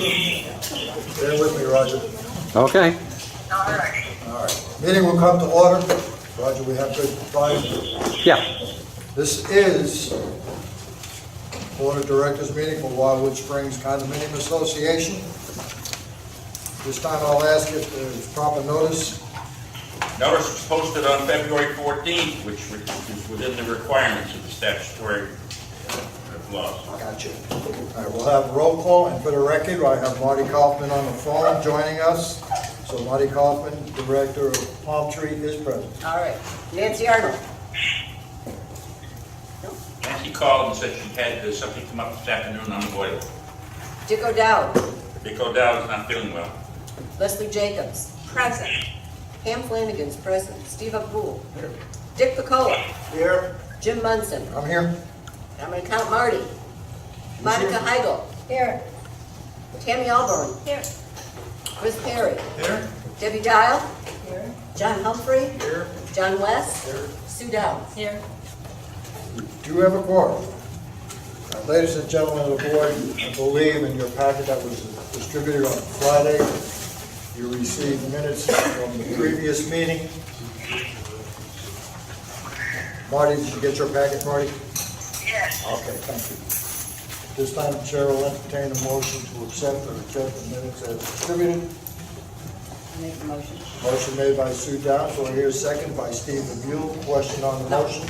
Bear with me, Roger. Okay. All right. Meeting will come to order. Roger, we have good volume. Yeah. This is Board of Directors meeting for Wildwood Springs Condominium Association. This time I'll ask if there's proper notice. Notice was posted on February 14th, which is within the requirements of the statutory laws. Gotcha. All right, we'll have roll call, and for the record, I have Marty Kaufman on the phone joining us. So Marty Kaufman, Director of Palm Tree, is present. All right. Nancy Arnold. Nancy called and said she had something come up this afternoon on the boiler. Dick O'Dowd. Dick O'Dowd is not feeling well. Leslie Jacobs. Present. Pam Flanagan's present. Steve Abdul. Dick Picola. Here. Jim Munson. I'm here. I'm going to count Marty. Monica Heigl. Here. Tammy Alborn. Here. Chris Perry. Here. Debbie Dial. Here. John Humphrey. Here. John West. Here. Sue Downs. Here. Do you have a quorum? Ladies and gentlemen of the board, I believe in your packet that was distributed on Friday, you received minutes from the previous meeting. Marty, did you get your packet, Marty? Yes. Okay, thank you. This time, the chair will entertain a motion to accept or reject the minutes as distributed. Make the motion. Motion made by Sue Downs, or here second by Steve Abdul. Question on the motion?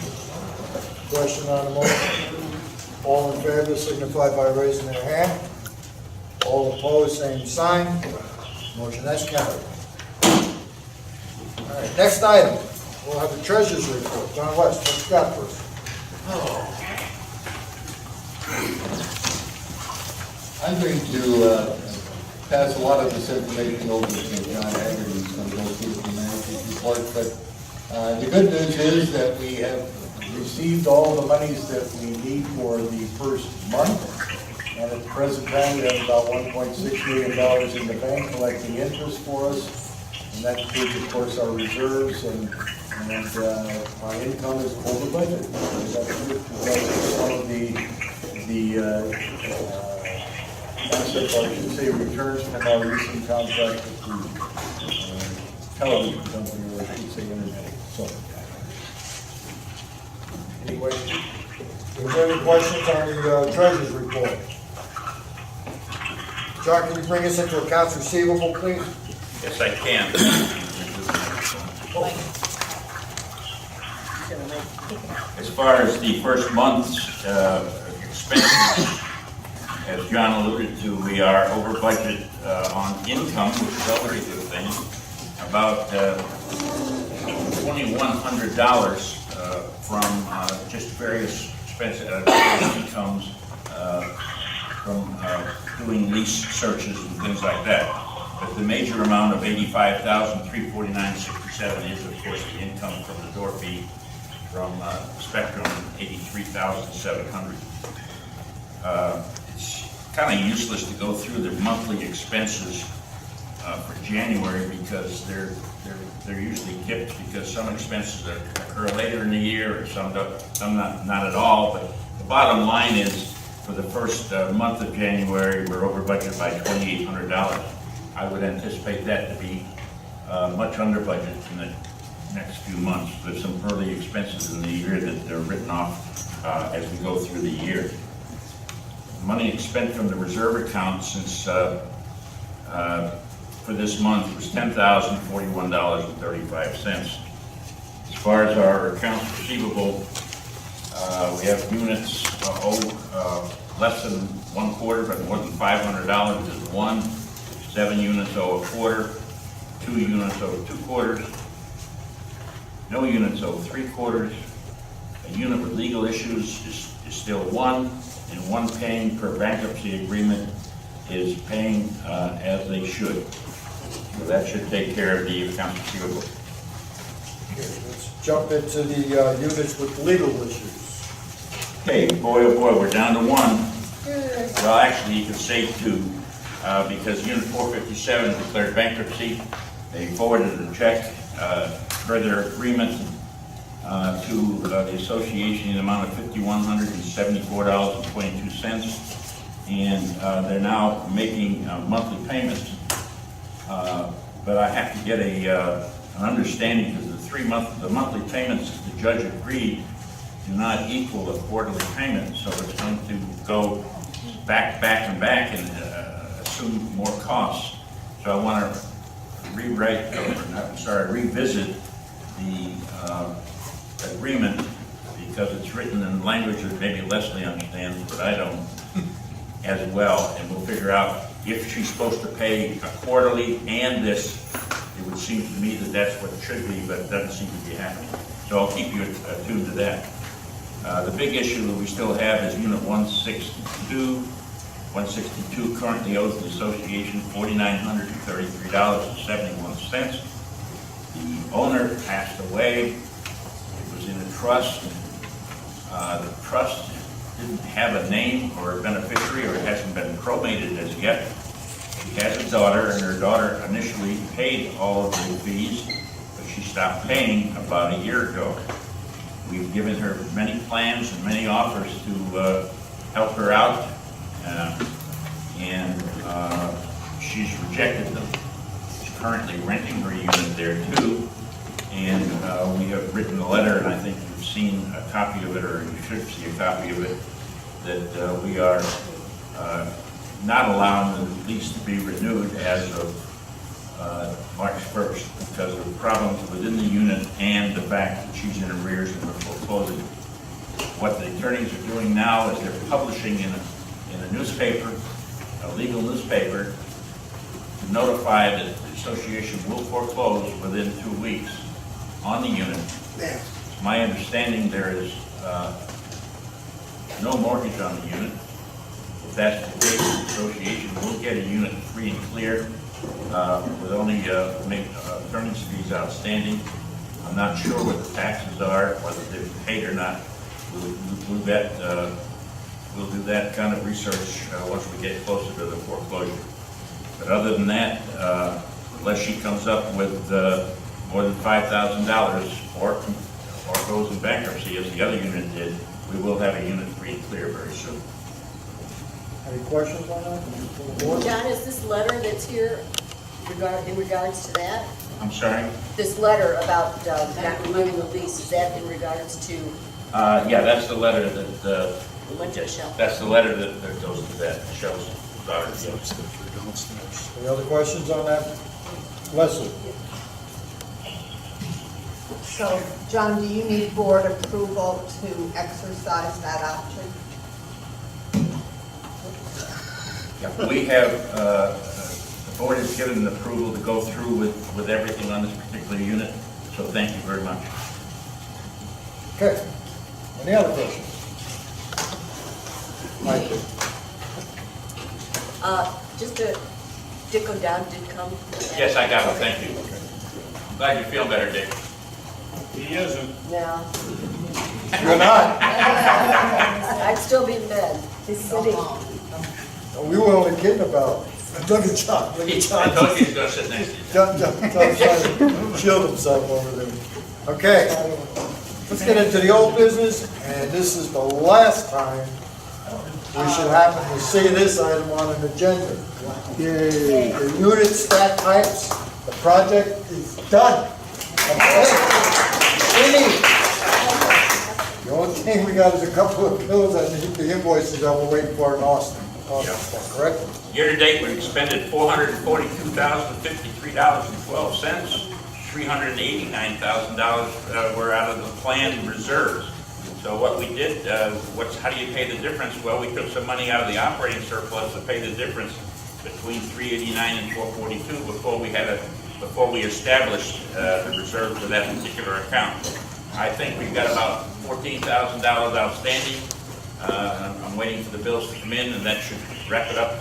Question on the motion? All in favor signify by raising their hand. All opposed, same sign. Motion has carried. All right, next item. We'll have the treasurer's report. John West, what you got first? I'm going to pass a lot of this information over to John Haggard, who's going to go through the manager's report. But the good news is that we have received all the monies that we need for the first month. And at the present time, we have about $1.6 million in the bank collecting interest for us. And that includes, of course, our reserves and our income is over budget. That's good because some of the assets, or I should say returns from our recent contract with the television company, or I should say internet. So, Any questions? Is there any questions on the treasurer's report? John, can you bring us into accounts receivable, please? Yes, I can. As far as the first month's expenses, as John alluded to, we are over budget on income, which is always a good thing. About $2,100 from just various expenses, incomes from doing lease searches and things like that. But the major amount of $85,349.67 is, of course, the income from the door fee from Spectrum, $83,700. It's kind of useless to go through the monthly expenses for January because they're usually dipped because some expenses occur later in the year or some not at all. But the bottom line is, for the first month of January, we're over budget by $2,800. I would anticipate that to be much under budget in the next few months. There's some early expenses in the year that are written off as we go through the year. Money spent from the reserve account since for this month was $10,041.35. As far as our accounts receivable, we have units owed less than 1/4, but more than $500 is 1. 7 units owe 1/4. 2 units owe 2/4. No units owe 3/4. A unit with legal issues is still 1, and 1 paying per bankruptcy agreement is paying as they should. So that should take care of the accounts receivable. Okay, let's jump into the units with legal issues. Okay, boy, oh boy, we're down to 1. Well, actually, you can say 2, because Unit 457 declared bankruptcy. They forwarded a check for their agreement to the association in the amount of $5,174.22. and they're now making monthly payments. But I have to get an understanding, because the monthly payments that the judge agreed do not equal a quarterly payment, so it's going to go back and assume more costs. So I want to revisit the agreement, because it's written in language that maybe Leslie understands, but I don't as well, and we'll figure out if she's supposed to pay a quarterly and this. It would seem to me that that's what it should be, but it doesn't seem to be happening. So I'll keep you attuned to that. The big issue that we still have is Unit 162. 162 currently owes the association $4,933.71. The owner passed away. It was in a trust. The trust didn't have a name or a beneficiary, or it hasn't been probated as yet. She has a daughter, and her daughter initially paid all of the fees, but she stopped paying about a year ago. We've given her many plans and many offers to help her out, and she's rejected them. She's currently renting her unit there too, and we have written a letter, and I think you've seen a copy of it, or you should see a copy of it, that we are not allowing the lease to be renewed as of March 1st because of problems within the unit and the fact that she's in arrears and we're foreclosing. What the attorneys are doing now is they're publishing in a newspaper, a legal newspaper, to notify that the association will foreclose within 2 weeks on the unit. It's my understanding there is no mortgage on the unit. If that's the case, the association will get a unit free and clear with only attorney's fees outstanding. I'm not sure what the taxes are, whether they're paid or not. We'll do that kind of research once we get closer to the foreclosure. But other than that, unless she comes up with more than $5,000 or goes in bankruptcy, as the other unit did, we will have a unit free and clear very soon. Any questions on that from the board? John, is this letter that's here in regards to that? I'm sorry? This letter about not renewing the lease, is that in regards to Yeah, that's the letter that, the window shelf? that's the letter that goes to that, Michelle's daughter. Any other questions on that? Leslie? So, John, do you need board approval to exercise that option? Yeah, we have, the board has given approval to go through with everything on this particular unit, so thank you very much. Okay. Any other questions? Mike? Just a Dick O'Down did come. Yes, I got it, thank you. I'm glad you feel better, Dick. He isn't. No, You're not? I'd still be in bed. He's sitting. We were only kidding about it. Look at John, look at I John. told you he was going to sit next to you. John's trying to shield himself over there. Okay, let's get into the old business, and this is the last time we should happen to see this item on an agenda. Yay. The unit stack pipes, the project is done. Okay. Finished. The only thing we got is a couple of bills and the invoices that we're waiting for in Austin. Correct? Year-to-date, we expended $442,053.12. $389,000 were out of the planned reserves. So what we did, how do you pay the difference? Well, we took some money out of the operating surplus to pay the difference between $389 and $442 before we established the reserve for that particular account. I think we've got about $14,000 outstanding. I'm waiting for the bills to come in, and that should wrap it up.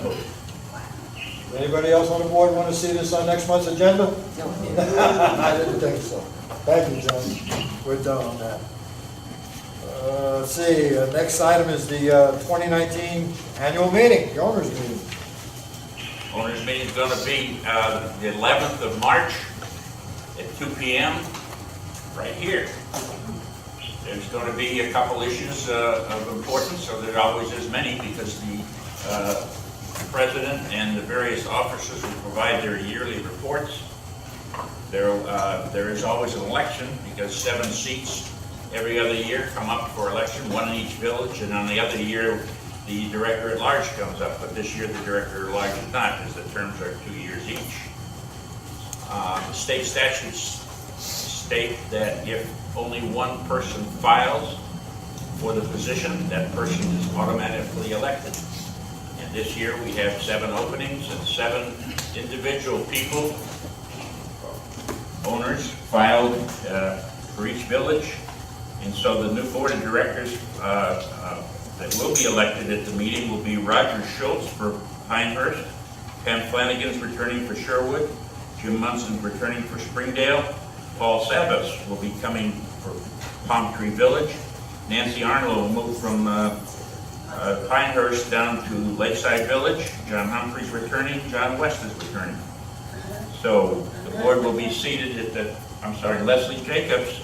Anybody else on the board want to see this on next month's agenda? No. I didn't think so. Thank you, John. We're done on that. Let's see, next item is the 2019 annual meeting, the owners meeting. Owners meeting is going to be the 11th of March at 2 p.m. right here. There's going to be a couple issues of importance, so there always is many, because the president and the various officers will provide their yearly reports. There is always an election because 7 seats every other year come up for election, 1 in each village, and on the other year, the director at large comes up. But this year, the director at large is not, as the terms are 2 years each. The state statutes state that if only one person files for the position, that person is automatically elected. And this year, we have 7 openings and 7 individual people, owners, filed for each village. And so the new board of directors that will be elected at the meeting will be Roger Schultz for Pinehurst, Pam Flanagan's returning for Sherwood, Jim Munson's returning for Springdale, Paul Sabas will be coming for Palm Tree Village, Nancy Arnold will move from Pinehurst down to Lakeside Village, John Humphrey's returning, John West is returning. So the board will be seated at the, Leslie Jacobs.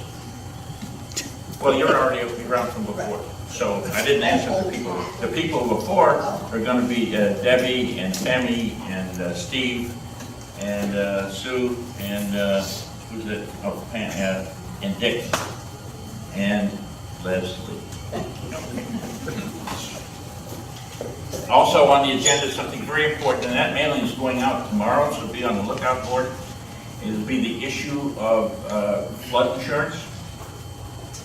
Well, you're already around from before, so I didn't answer the people. The people before are going to be Debbie and Tammy and Steve and Sue and who's it? Oh, Pam, and Dick and Leslie. Also on the agenda, something very important, and that mailing is going out tomorrow, so be on the lookout for it. It will be the issue of flood insurance.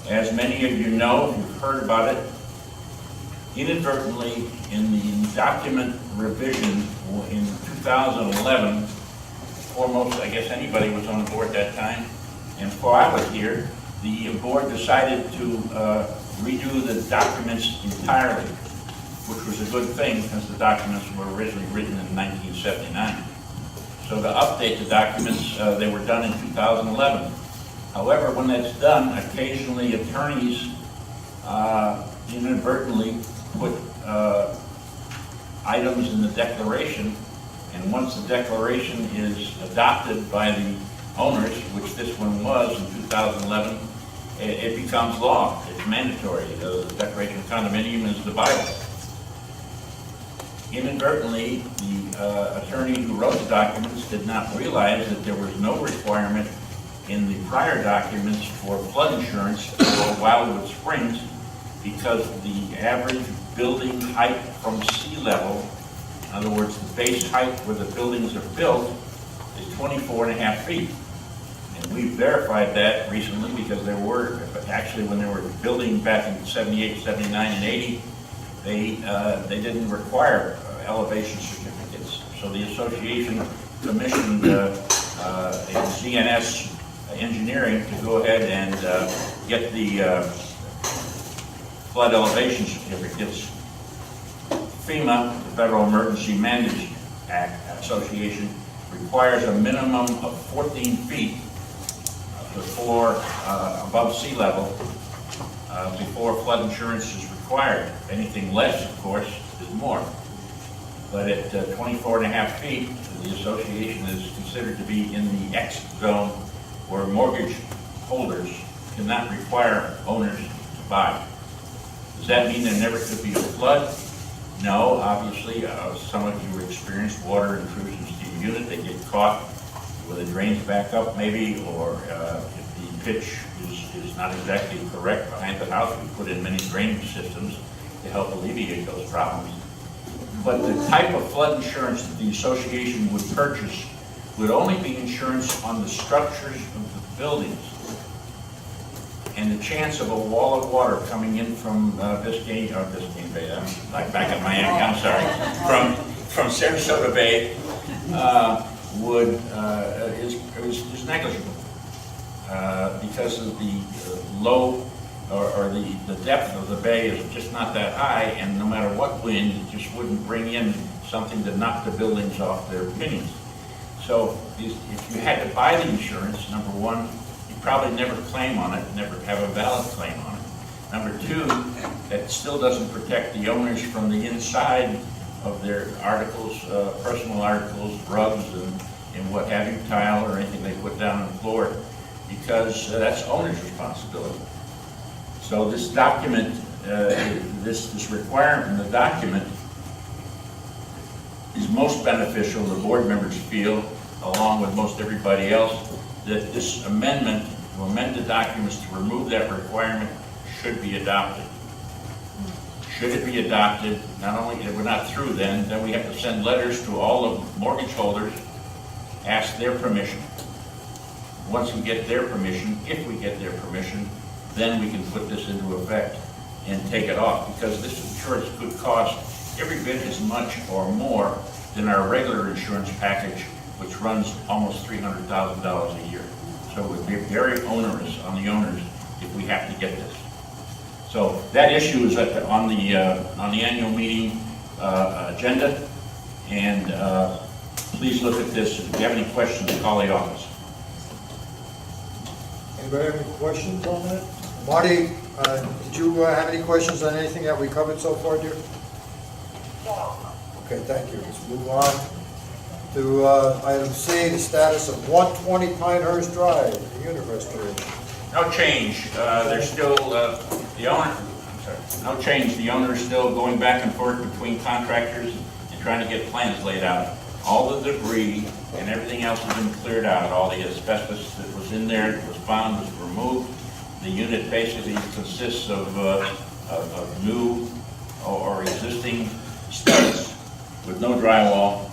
As many of you know, you've heard about it, inadvertently in the document revision in 2011, foremost, I guess anybody was on the board that time, and before I was here, the board decided to redo the documents entirely, which was a good thing because the documents were originally written in 1979. So to update the documents, they were done in 2011. However, when that's done, occasionally attorneys inadvertently put items in the declaration, and once the declaration is adopted by the owners, which this one was in 2011, it becomes law. It's mandatory. The Declaration of Condominium is the Bible. Inadvertently, the attorney who wrote the documents did not realize that there was no requirement in the prior documents for flood insurance for Wildewood Springs because the average building height from sea level, in other words, the base height where the buildings are built, is 24.5 feet. And we verified that recently because there were, actually when they were building back in 78, 79, and 80, they didn't require elevation certificates. So the association commissioned CNS Engineering to go ahead and get the flood elevation certificates. FEMA, the Federal Emergency Management Association, requires a minimum of 14 feet before above sea level before flood insurance is required. Anything less, of course, is more. But at 24.5 feet, the association is considered to be in the X zone where mortgage holders cannot require owners to buy. Does that mean there never could be a flood? No, obviously, some of you experienced water intrusions to your unit. They get caught where the drains back up maybe, or if the pitch is not exactly correct behind the house, we put in many drainage systems to help alleviate those problems. But the type of flood insurance that the association would purchase would only be insurance on the structures of the buildings. And the chance of a wall of water coming in from Biscayne Bay, I'm like back at Miami, I'm sorry, from Sarasota Bay is negligible because of the low or the depth of the bay is just not that high, and no matter what wind, it just wouldn't bring in something to knock the buildings off their pinions. So if you had to buy the insurance, number one, you probably never claim on it, never have a valid claim on it. Number two, that still doesn't protect the owners from the inside of their articles, personal articles, rugs, and what have you, tile or anything they put down on the floor, because that's owner's responsibility. So this document, this requirement in the document is most beneficial, the board members feel, along with most everybody else, that this amendment, to amend the documents to remove that requirement, should be adopted. Should it be adopted, not only, if we're not through then we have to send letters to all the mortgage holders, ask their permission. Once we get their permission, if we get their permission, then we can put this into effect and take it off, because this insurance could cost every bit as much or more than our regular insurance package, which runs almost $300,000 a year. So it would be very onerous on the owners if we have to get this. So that issue is on the annual meeting agenda, and please look at this. If you have any questions, call the office. Anybody have any questions on that? Marty, did you have any questions on anything that we covered so far, dear? No. Okay, thank you. Let's move on to item C, the status of 120 Pinehurst Drive, the unit restoration. No change. They're still, the owner, I'm sorry, no change. The owner is still going back and forth between contractors and trying to get plans laid out. All the debris and everything else has been cleared out. All the asbestos that was in there that was found was removed. The unit basically consists of new or existing studs with no drywall,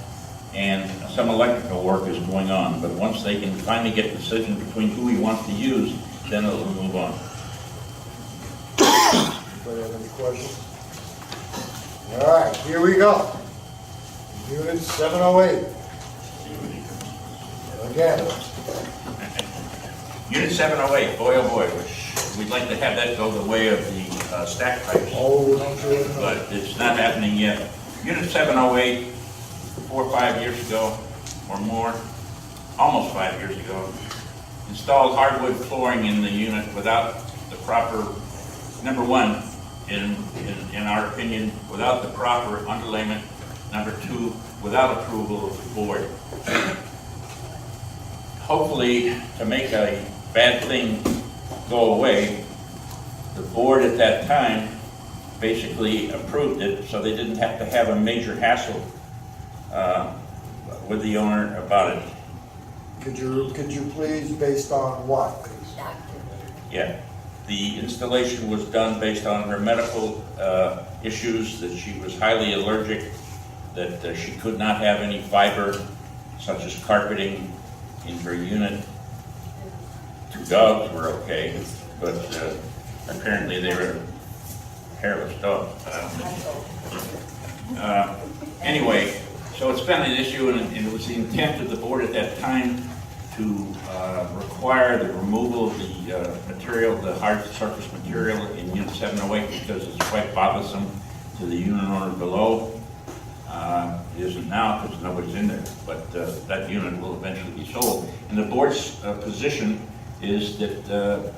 and some electrical work is going on. But once they can finally get a decision between who he wants to use, then it'll move on. Anybody have any questions? All right, here we go. Unit 708. Again, Unit 708, boy oh boy, which we'd like to have that go the way of the stack pipes, oh, don't you know? but it's not happening yet. Unit 708, 4 or 5 years ago or more, almost 5 years ago, installed hardwood flooring in the unit without the proper, number one, in our opinion, without the proper underlayment. Number two, without approval of the board. Hopefully, to make a bad thing go away, the board at that time basically approved it, so they didn't have to have a major hassle with the owner about it. Could you please, based on what? Yeah, the installation was done based on her medical issues, that she was highly allergic, that she could not have any fiber, such as carpeting, in her unit. 2 dogs were okay, but apparently they were hairless dogs. Anyway, so it's been an issue, and it was the intent of the board at that time to require the removal of the material, the hard surface material in Unit 708, because it's quite bothersome to the unit owner below. It isn't now because nobody's in there, but that unit will eventually be sold. And the board's position is that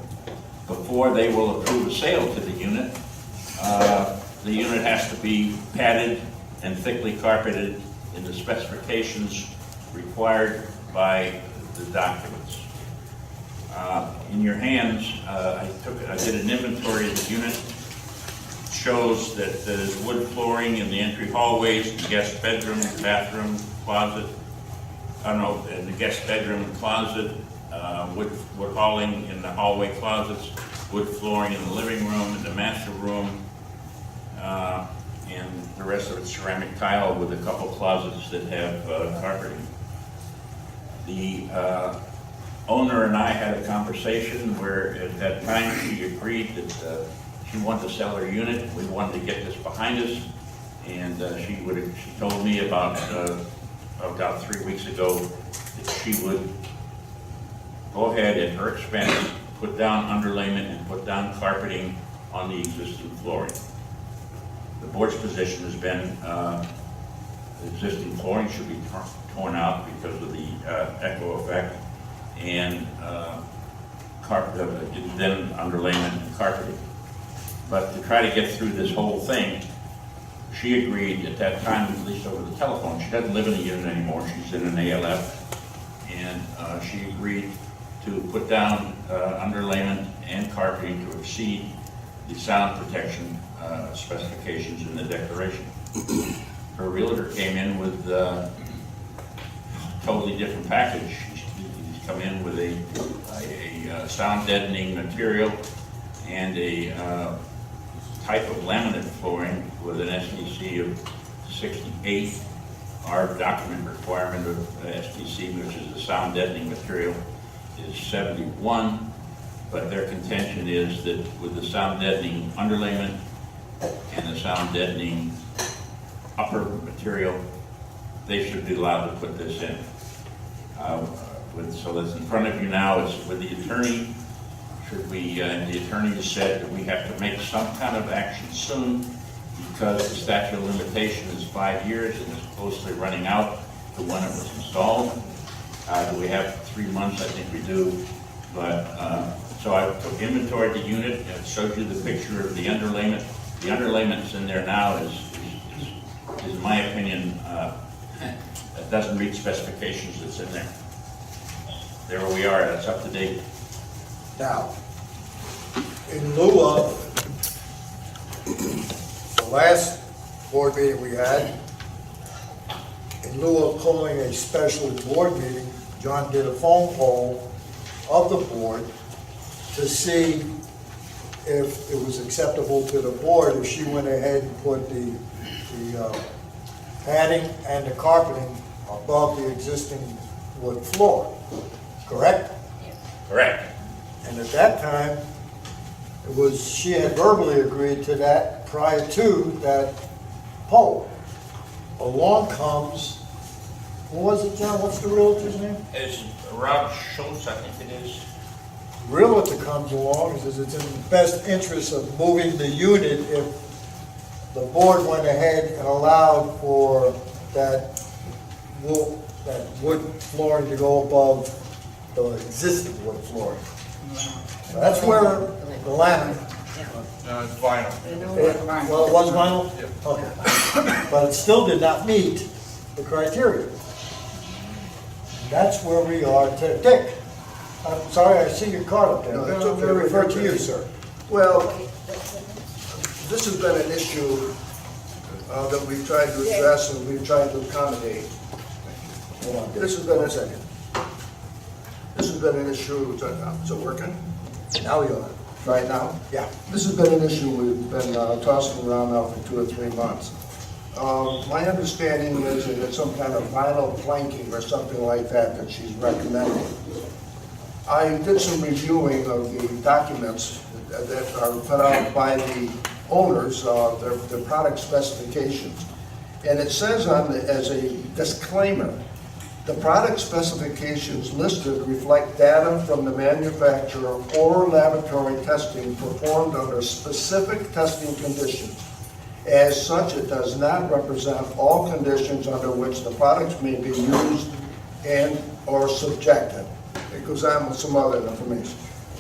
before they will approve a sale to the unit has to be padded and thickly carpeted in the specifications required by the documents. In your hands, I did an inventory of the unit. Shows that there's wood flooring in the entry hallways, the guest bedroom, bathroom, closet. In the guest bedroom and closet, wood hauling in the hallway closets, wood flooring in the living room, in the master room, and the rest of it's ceramic tile with a couple closets that have carpeting. The owner and I had a conversation where at that time she agreed that she wanted to sell her unit. We wanted to get this behind us, and she told me about 3 weeks ago that she would go ahead at her expense, put down underlayment and put down carpeting on the existing flooring. The board's position has been the existing flooring should be torn out because of the echo effect, and then underlayment and carpeting. But to try to get through this whole thing, she agreed at that time, at least over the telephone, she doesn't live in a unit anymore, she's in an ALF, and she agreed to put down underlayment and carpeting to exceed the sound protection specifications in the declaration. her realtor came in with a totally different package. He's come in with a sound deadening material and a type of laminate flooring with an STC of 68. Our document requirement of STC, which is the sound deadening material, is 71. But their contention is that with the sound deadening underlayment and the sound deadening upper material, they should be allowed to put this in. So that's in front of you now, it's with the attorney. Should we, the attorney has said that we have to make some kind of action soon because the statute of limitation is 5 years and is closely running out to when it was installed. Do we have 3 months? I think we do. But, so I took inventory of the unit, and it shows you the picture of the underlayment. The underlayment that's in there now is in my opinion, that doesn't meet specifications that's in there. There we are, that's up to date. Now, in lieu of the last board meeting we had, in lieu of calling a special board meeting, John did a phone call of the board to see if it was acceptable to the board if she went ahead and put the padding and the carpeting above the existing wood floor, correct? Correct. And at that time, it was, she had verbally agreed to that prior to that poll. Along comes, what was it, John? What's the realtor's name? It's Rob Schultz, I think it is. Realtor comes along and says it's in the best interest of moving the unit if the board went ahead and allowed for that wood flooring to go above the existing wood flooring. So that's where the laminate. It's vinyl. Well, it was vinyl? Okay. But it still did not meet the criteria. That's where we are today. Dick, I'm sorry, I see your card up there. No, I'm it's going to okay. refer to you, sir. Well, this has been an issue that we've tried to address and we've tried to accommodate. Hold on, Dick. This has been a second. This has been an issue, is it working? Now we are. Right now? Yeah. This has been an issue we've been tossing around now for 2 or 3 months. My understanding is that it's some kind of vinyl planking or something like that she's recommending. I did some reviewing of the documents that are put out by the owners, their product specifications. And it says as a disclaimer, the product specifications listed reflect data from the manufacturer or laboratory testing performed under specific testing conditions. As such, it does not represent all conditions under which the products may be used and or subjected. It goes on with some other information.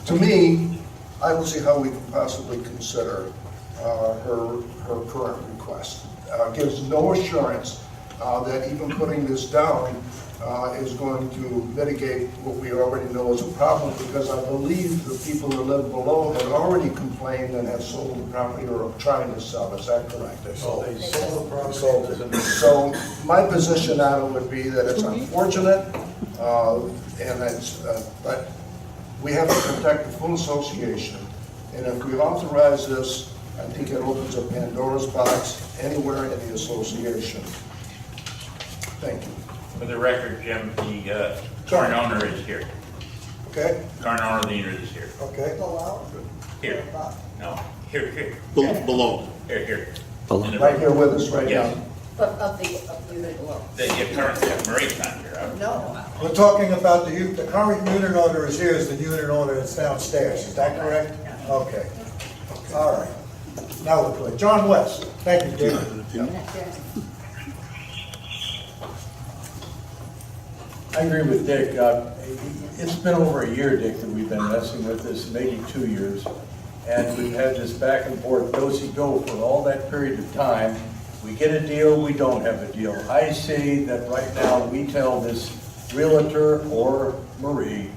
To me, I don't see how we can possibly consider her current request. Gives no assurance that even putting this down is going to mitigate what we already know is a problem, because I believe the people who live below had already complained and have sold the property or are trying to sell. Is that correct? They sold the property. So my position on it would be that it's unfortunate, and it's, but we have to protect the full association. And if we authorize this, I think it opens a Pandora's box anywhere in the association. Thank you. For the record, Jim, the current owner is here. Okay, Current owner of the unit is here. okay. Below? Here. Above? No, here. Below. Here. Right here with us right Yes. now. But of the unit below. The current, Marie's not here. No. We're talking about the current unit owner is here, is the unit owner that's downstairs, is that correct? Okay, all right. Now we're clear. John West, thank you, Dick. I agree with Dick. It's been over a year, Dick, that we've been messing with this, maybe 2 years. And we've had this back and forth, do-si-do for all that period of time. We get a deal, we don't have a deal. I say that right now, we tell this realtor or Marie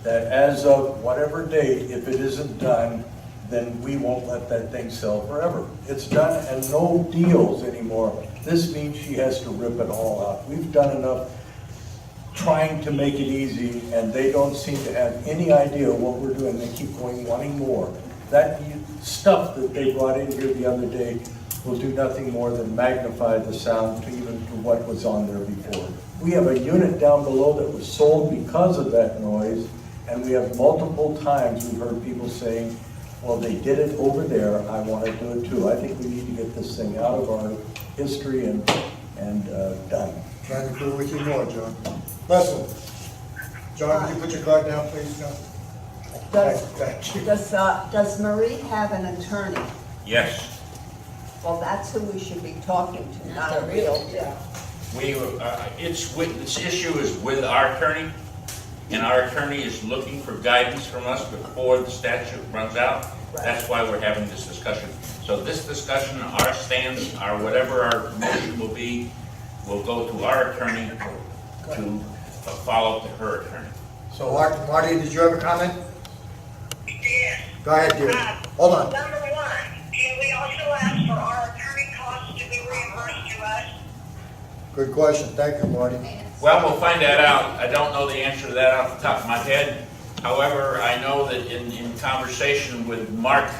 that as of whatever date, if it isn't done, then we won't let that thing sell forever. It's done, and no deals anymore This means she has to rip it all out. We've done enough trying to make it easy, and they don't seem to have any idea what we're doing. They keep going, wanting more. That stuff that they brought in here the other day will do nothing more than magnify the sound to even to what was on there before. We have a unit down below that was sold because of that noise, and we have multiple times we've heard people saying, well, they did it over there, I want to do it too. I think we need to get this thing out of our history and done. Trying to agree with you more, John. Leslie? John, would you put your card down, please, John? Thank you. Does Marie have an attorney? Yes, Well, that's who we should be talking to, not a realtor. this issue is with our attorney, and our attorney is looking for guidance from us before the statute runs out. That's why we're having this discussion. So this discussion, our stance, our whatever our motion will be, will go to our attorney to follow to her attorney. So Marty, did you have a comment? Yes. Go ahead, dear. Hold on. Number one, can we also ask for our attorney costs to be reimbursed to us? Good question. Thank you, Marty. Well, we'll find that out. I don't know the answer to that off the top of my head. However, I know that in conversation with Mark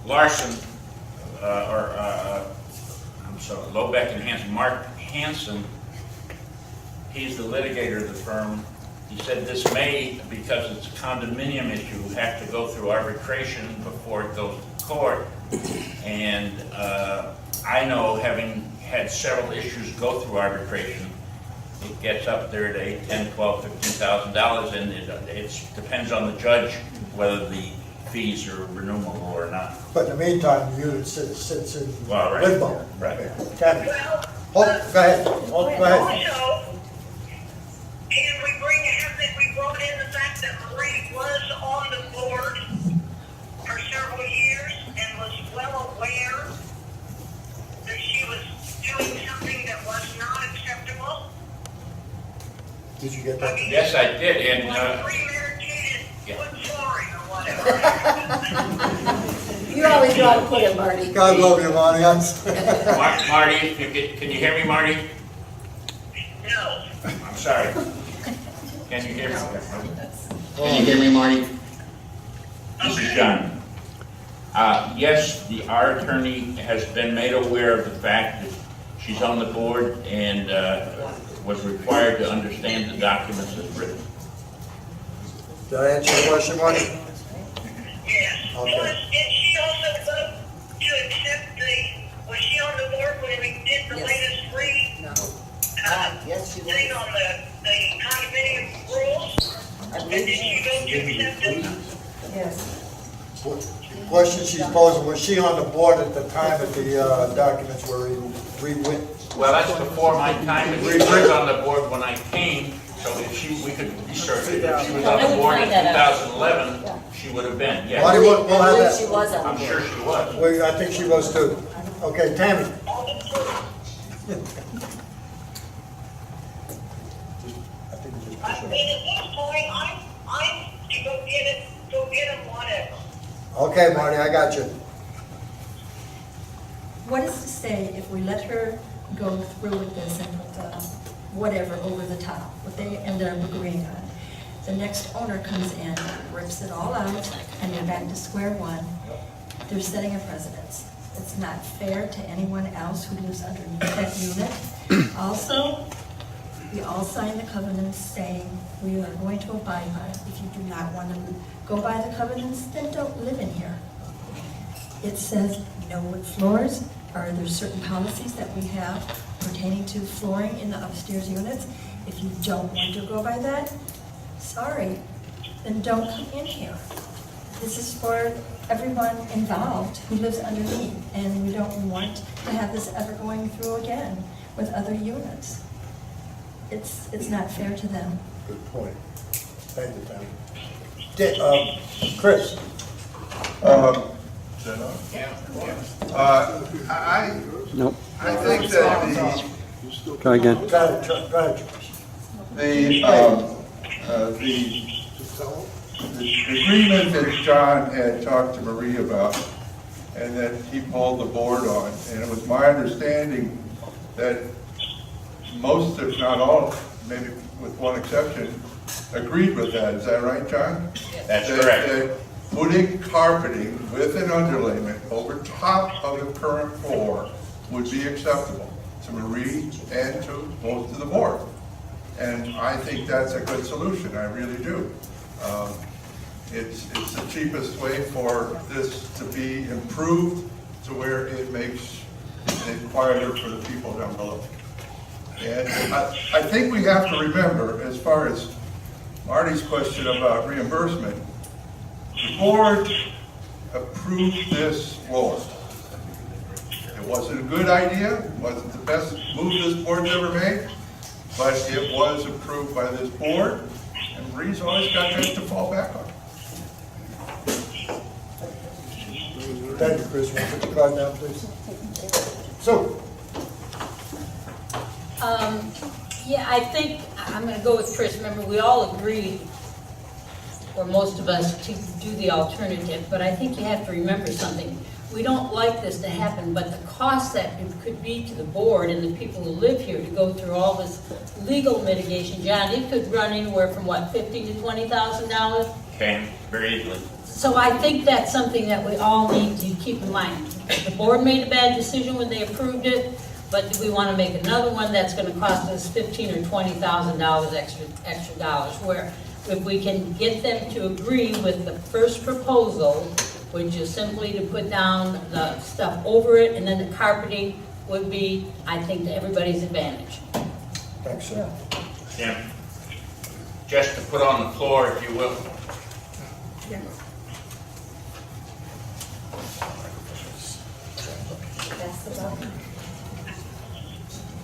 Larson, I'm sorry, Lobeck and Hanson, Mark Hanson, he's the litigator of the firm. He said this may, because it's a condominium issue, have to go through arbitration before it goes to court. And I know, having had several issues go through arbitration, it gets up there to $8,000, $10,000, $12,000, $15,000, and it depends on the judge whether the fees are renewable or not. But in the meantime, the unit sits in Well, right. limbo. Right. Kathy? Well, Go ahead. Go ahead. also, can we have that we brought in the fact that Marie was on the board for several years and was well aware that she was doing something that was not acceptable? Did you get I that? mean, Yes, I did, and like premeditated wood flooring or whatever. You always know how to put it, Marty. God love you, Marty. Marty, can you hear me, Marty? No. I'm sorry. Can you hear me? Can you hear me, Marty? This is John. Yes, our attorney has been made aware of the fact that she's on the board and was required to understand the documents as written. Did I answer your question, Marty? Yes. Okay. Did she also vote to accept was she on the board when we did the Yes. latest Yes, she thing was. on the condominium rules? I And believe did she vote to accept them? Yes. The question she's posing, was she on the board at the time that the documents were rewritten? Well, that's before my time, and she was on the board when I came, so we could research it. If she was on the board in 2011, she would have been, yes. Marty, we'll have I believe she that. was on I'm the sure board. she was. I think she was too. Okay, Tammy? I mean, at this point, I'm to go get them whatever. Okay, Marty, I got you. What is to say if we let her go through with this and put whatever over the top, what they ended up agreeing on? The next owner comes in, rips it all out, and they're back to square one. They're setting a precedence. It's not fair to anyone else who lives underneath that unit. Also, we all signed the covenants saying we are going to abide by it. If you do not want to go by the covenants, then don't live in here. It says no wood floors, or there's certain policies that we have pertaining to flooring in the upstairs units. If you don't want to go by that, sorry, then don't come in here. This is for everyone involved who lives underneath, and we don't want to have this ever going through again with other units. It's not fair to them. Good point. Thank you, Tammy. Chris? I think that Go ahead, Chris. the agreement that John had talked to Marie about and that he pulled the board on, and it was my understanding that most, if not all, maybe with one exception, agreed with that. Is that right, John? That's That- correct. that putting carpeting with an underlayment over top of the current floor would be acceptable to Marie and to most of the board. And I think that's a good solution, I really do. It's the cheapest way for this to be improved to where it makes it quieter for the people down below. And I think we have to remember, as far as Marty's question about reimbursement, the board approved this floor. It wasn't a good idea, it wasn't the best move this board's ever made, but it was approved by this board, and Marie's always got that to fall back on. Thank you, Chris. Want to put the card down, please? So, Yeah, I think, I'm gonna go with Chris. Remember, we all agreed, or most of us, to do the alternative, but I think you have to remember something. We don't like this to happen, but the cost that it could be to the board and the people who live here to go through all this legal mitigation, John, it could run anywhere from what, $15,000 to $20,000? Can, very easily. So I think that's something that we all need to keep in mind. The board made a bad decision when they approved it, but do we want to make another one that's going to cost us $15,000 or $20,000 extra dollars? Where if we can get them to agree with the first proposal, which is simply to put down the stuff over it, and then the carpeting would be, I think, to everybody's advantage. thanks, sir. Tim, just to put on the floor, if you will.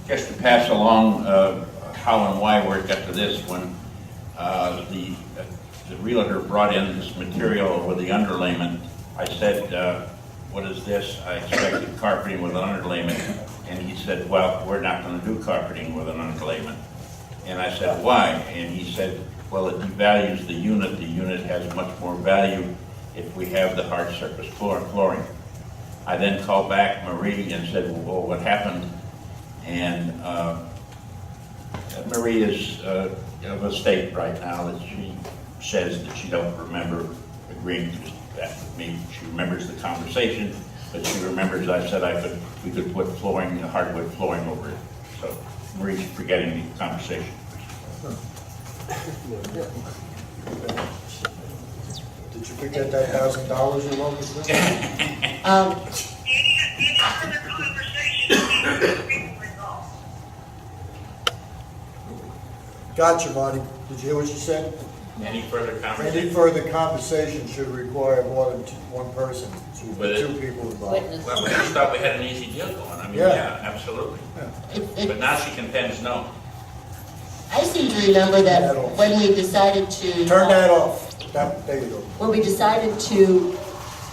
Just to pass along how and why we got to this one, the realtor brought in this material with the underlayment. I said, what is this? I expected carpeting with an underlayment. And he said, well, we're not going to do carpeting with an underlayment. And I said, why? And he said, well, it devalues the unit. The unit has much more value if we have the hard surface flooring. I then called back Marie and said, well, what happened? And Marie is of a state right now that she says that she don't remember agreeing to that with me. She remembers the conversation, but she remembers I said we could put flooring, hardwood flooring over it. So Marie's forgetting the conversation. Did you forget that $1,000 you wanted to do? Any further conversation needs to be resolved. Gotcha, Marty. Did you hear what she said? Any further Any conversation? further conversation should require more than one person, With two it. people involved. Witness. Well, we just thought we had an easy deal going. I mean, Yeah. yeah, absolutely. Yeah. But now she contends no. I seem to remember that when we decided to. Turn that off. There you go. When we decided to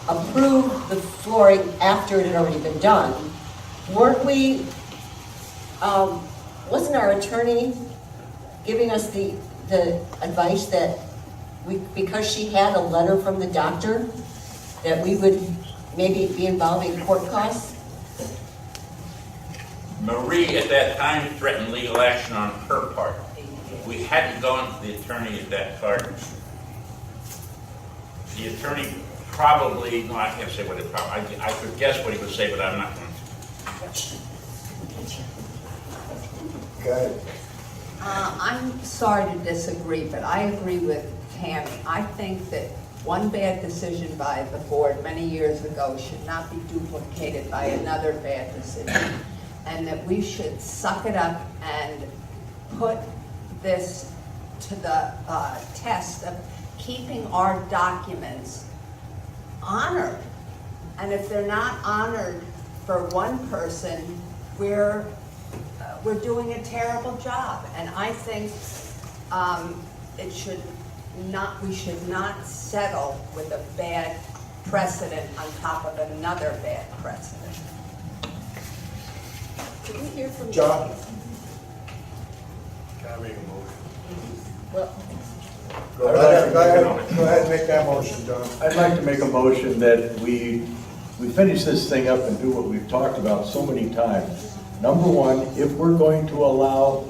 approve the flooring after it had already been done, weren't we, wasn't our attorney giving us the advice that because she had a letter from the doctor, that we would maybe be involving court costs? Marie, at that time, threatened legal action on her part. If we hadn't gone to the attorney at that part, the attorney probably, no, I can't say what it probably, I could guess what he would say, but I'm not going to. Okay. I'm sorry to disagree, but I agree with Tammy. I think that one bad decision by the board many years ago should not be duplicated by another bad decision. And that we should suck it up and put this to the test of keeping our documents honored. And if they're not honored for one person, we're doing a terrible job. And I think we should not settle with a bad precedent on top of another bad precedent. Did we hear from John? Can I make a motion? Well, Go ahead and make that motion, John. I'd like to make a motion that we finish this thing up and do what we've talked about so many times. Number one, if we're going to allow,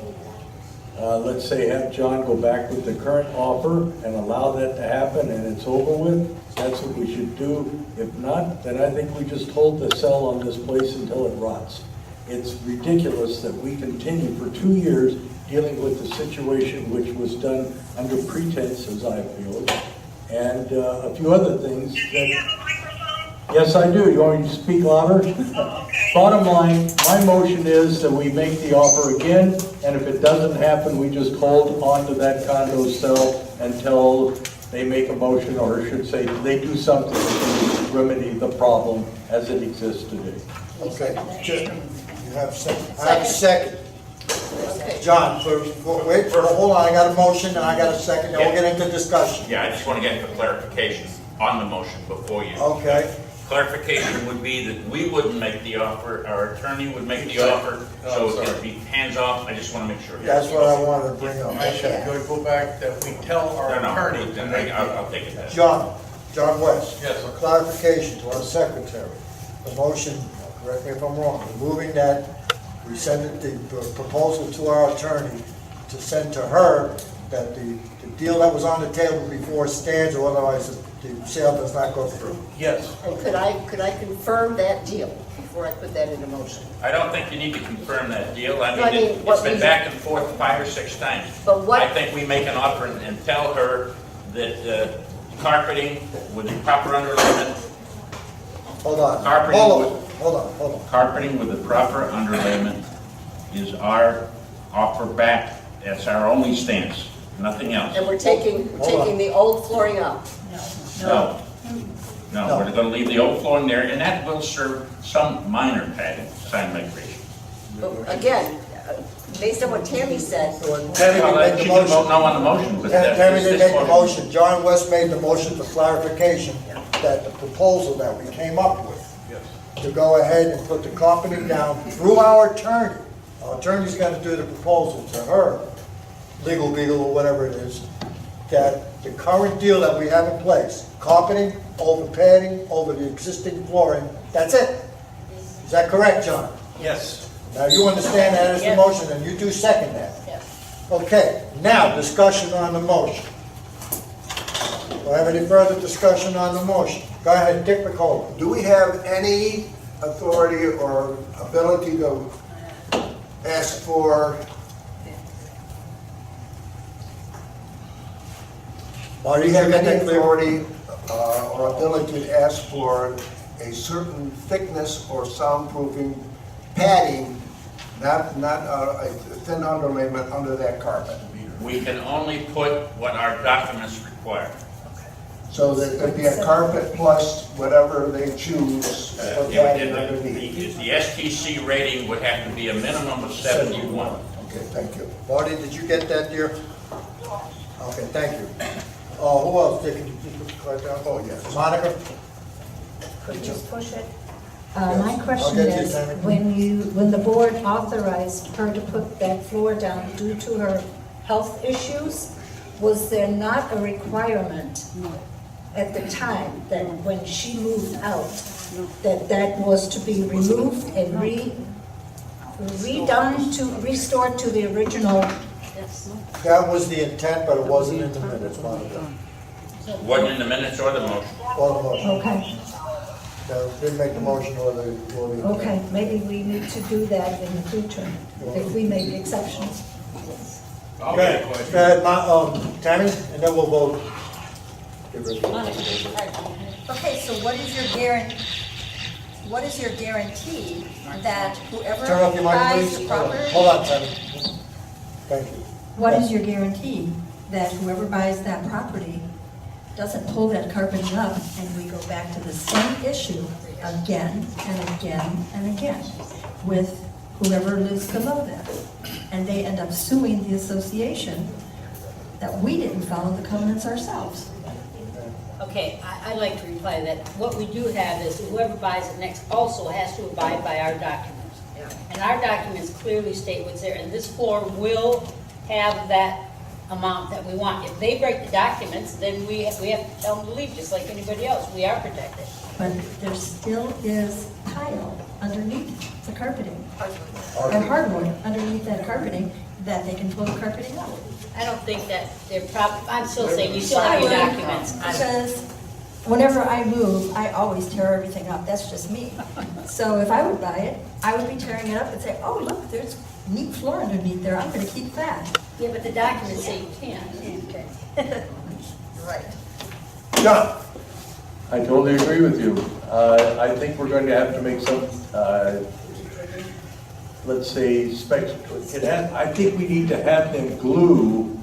let's say, have John go back with the current offer and allow that to happen and it's over with, that's what we should do. If not, then I think we just hold the sell on this place until it rots. It's ridiculous that we continue for 2 years dealing with the situation which was done under pretense, as I feel, and a few other things Does that... he have a microphone? Yes, I do. You want me to speak louder? Oh, okay. Bottom line, my motion is that we make the offer again, and if it doesn't happen, we just hold on to that condo sale until they make a motion, or I should say, they do something to remedy the problem as it exists today. Okay, you have a second? I have a second. Okay. John, hold on, I got a motion and I got a second, then we'll get into discussion. Yeah, I just want to get the clarification on the motion before you. Okay, Clarification would be that we wouldn't make the offer, our attorney would make the offer, so it'd be hands off. I just want to make sure. that's what I wanted to bring up. I should go back that we tell our No, attorney no, to then make I'll take it back. John West. Yes. For clarification to our secretary, the motion, correct me if I'm wrong, moving that we send it, the proposal to our attorney to send to her that the deal that was on the table before stands, or otherwise the sale does not go through. Yes. And could I confirm that deal before I put that into motion? I don't think you need to confirm that deal. No, I I mean, mean, what it's been we- back and forth 5 or 6 times. But what- I think we make an offer and tell her that carpeting with the proper underlayment, Hold on, Carpeting hold on. carpeting with the proper underlayment is our offer back. That's our only stance, nothing else. And we're taking the old flooring out. No. No, we're gonna leave the old flooring there, and that will serve some minor padding, sign migration. But again, based on what Tammy said, Tammy Well, made the she can vote motion. no on the motion, but that Tammy is didn't this make the one. motion. John West made the motion for clarification that the proposal that we came up with, to go ahead and put the carpeting down through our attorney. Our attorney's gonna do the proposal to her, legal beagle or whatever it is, that the current deal that we have in place, carpeting, over padding, over the existing flooring, that's it. Is that correct, John? Yes. Now, you understand that as the Yes. motion, and you do second that? Yes. Okay, now, discussion on the motion. Do I have any further discussion on the motion? Go ahead, Dick McCullough. Do we have any authority or ability to ask for, Marty, do you you have got any that clear? authority or ability to ask for a certain thickness or soundproofing padding, not a thin underlayment under that carpet? We can only put what our documents require. So that it could be a carpet plus whatever they choose for padding underneath. The STC rating would have to be a minimum of 71. Okay, thank you. Marty, did you get that, dear? Okay, thank you. Who else, Dick? Can you just put the card down? Oh, yes. Monica? Could you just push it? Yes. My I'll question get you, is, Tammy. when the board authorized her to put that floor down due to her health issues, was there not a requirement at the time that when she moved out, that was to be removed and restored to the original? That was the intent, but it wasn't in the minutes, Monica. Wasn't in the minutes or the motion. Or the motion. Okay, No, didn't make the motion or the. okay, maybe we need to do that in the future, if we make exceptions. Go ahead, Tammy, and then we'll vote. Get rid of it. Okay, so what is your guarantee that whoever Turn off your mic, buys please. the property? Hold on, Tammy. Thank you. What is your guarantee that whoever buys that property doesn't pull that carpeting up and we go back to the same issue again and again and again with whoever lives below that? And they end up suing the association that we didn't follow the covenants ourselves. Okay, I'd like to reply that what we do have is whoever buys it next also has to abide by our documents. And our documents clearly state what's there, and this floor will have that amount that we want. If they break the documents, then we have to tell them to leave, just like anybody else. We are protected. but there still is tile underneath the carpeting. And hardwood underneath that carpeting, that they can pull the carpeting out. I don't think that I'm still saying, you still have your documents. Because whenever I move, I always tear everything up, that's just me. So if I would buy it, I would be tearing it up and say, oh, look, there's neat floor underneath there, I'm gonna keep that. Yeah, but the documents say you can't. Right. John? I totally agree with you. I think we're going to have to make some, let's say, specs. I think we need to have them glue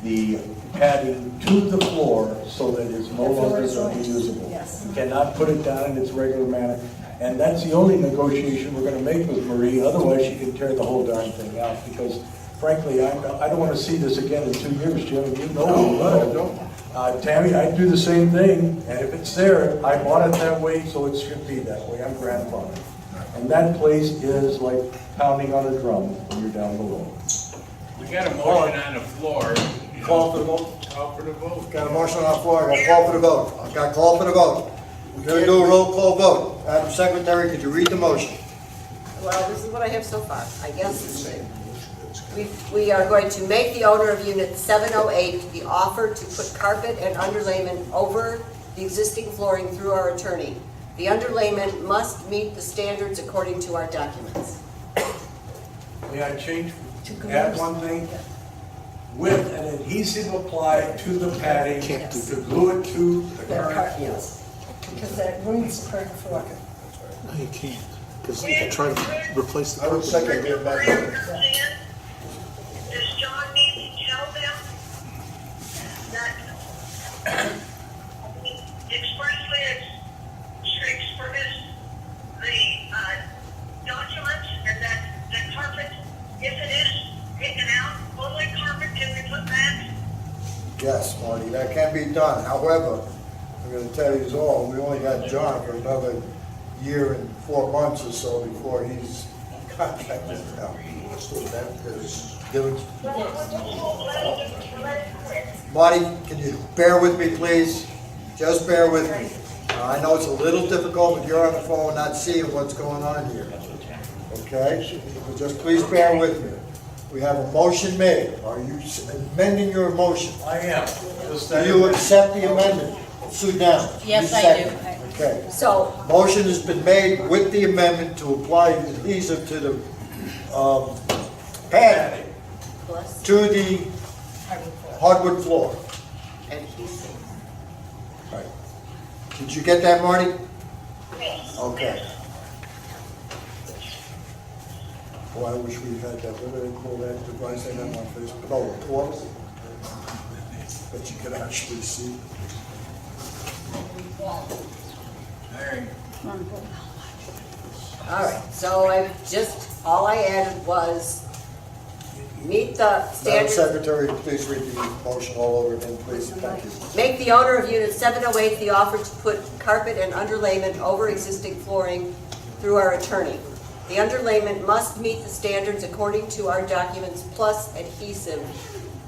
the padding to the floor so that it's no longer unusable. Yes. You cannot put it down in its regular manner. And that's the only negotiation we're going to make with Marie, otherwise she can tear the whole darn thing out, because frankly, I don't want to see this again in 2 years, Jim, you know. Tammy, I do the same thing, and if it's there, I bought it that way, so it should be that way, I'm grandfathered. And that place is like pounding on a drum when you're down below. We got a motion on the floor. Call for the vote. Call for the vote. Got a motion on the floor, I got call for the vote. I got call for the vote. We're gonna do a roll call vote. Madam Secretary, could you read the motion? Well, this is what I have so far. I guess we are going to make the owner of Unit 708 the offer to put carpet and underlayment over the existing flooring through our attorney. The underlayment must meet the standards according to our documents. May I change, add one thing? With an adhesive applied to the padding to glue it to the current floor. Yes, because that ruins the current floor. No, you can't, because you can try to replace the I would carpet. second the amendment. Does John need to tell them that expressly express the documents and that the carpet, if it is taken out, only carpet can be put back? Yes, Marty, that can be done. However, I'm gonna tell you all, we only got John for another year and 4 months or so before he's contracted out. Marty, can you bear with me, please? Just bear with me. I know it's a little difficult when you're on the phone not seeing what's going on here. Okay? But just please bear with me. We have a motion made. Are you amending your motion? I am. Do you accept the amendment? Sue down. Yes, You I second. do. Okay. So, Motion has been made with the amendment to apply adhesive to the pad plus to the hardwood floor. adhesive. Right. Did you get that, Marty? Okay. Boy, I wish we had that, what do they call that device they have on Facebook? Oh, a portal? That you could actually see. All right, so all I added was meet the Madam standards. Secretary, please read the motion all over again, please. Thank you. Make the owner of Unit 708 the offer to put carpet and underlayment over existing flooring through our attorney. The underlayment must meet the standards according to our documents, plus adhesive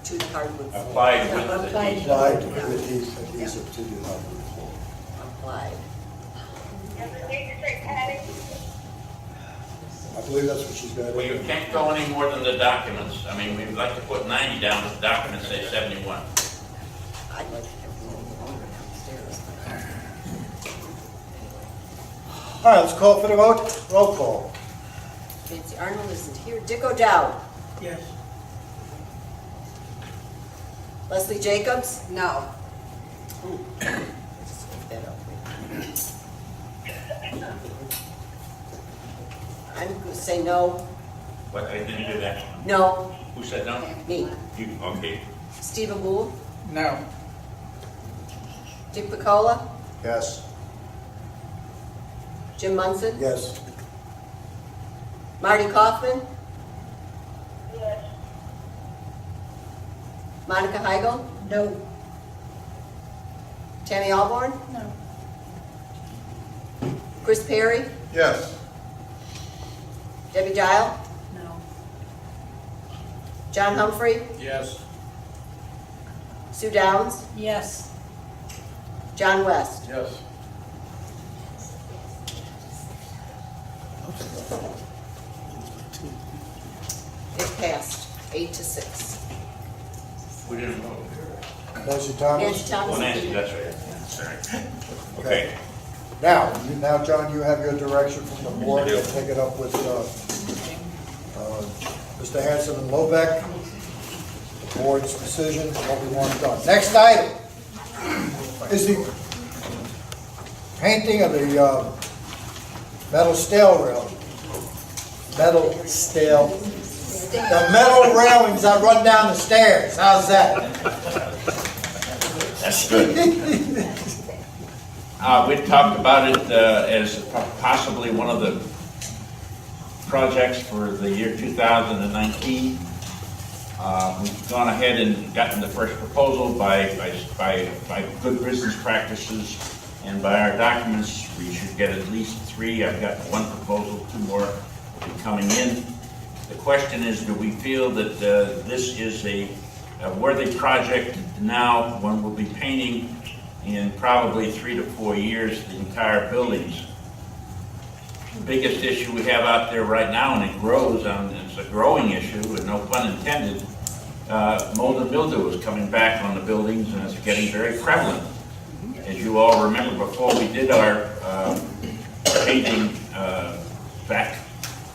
to the hardwood floor. Applied with the Applied adhesive to the hardwood floor. Applied. Does it need to say padding? I believe that's what she's got. Well, you can't go any more than the documents. I mean, we'd like to put 90 down, but the documents say 71. I'd like to have the owner downstairs. All right, let's call for the vote. Roll call. Nancy Arnold isn't here. Dick O'Dowd. Yes. Leslie Jacobs. No. Just look that up. I'm going to say no. But I didn't do that. No. Who said no? Me. You, okay. Stephen Wool. No. Dick Picola. Yes. Jim Munson. Yes. Marty Kaufman. Yes. Monica Heigl. No. Tammy Alborn. No. Chris Perry. Yes. Debbie Dial. No. John Humphrey. Yes. Sue Downs. Yes. John West. Yes. It passed 8-6. We didn't vote. Nancy Thomas? Nancy Thomas. Well, Nancy, that's right. Sorry. Okay. Now, John, you have your direction from the board, you'll take it up with, Mr. Hanson and Lobeck, the board's decision, what we want done. Next item is the painting of the, metal steel railing. The metal railings that run down the stairs, how's that? That's good. We talked about it as possibly one of the projects for the year 2019. We've gone ahead and gotten the first proposal by good business practices, and by our documents, we should get at least 3. I've got 1 proposal, 2 more will be coming in. The question is, do we feel that this is a worthy project now when we'll be painting in probably 3 to 4 years the entire buildings? The biggest issue we have out there right now, and it grows, it's a growing issue, and no pun intended, mold and mildew is coming back on the buildings, and it's getting very prevalent. As you all remember, before we did our painting back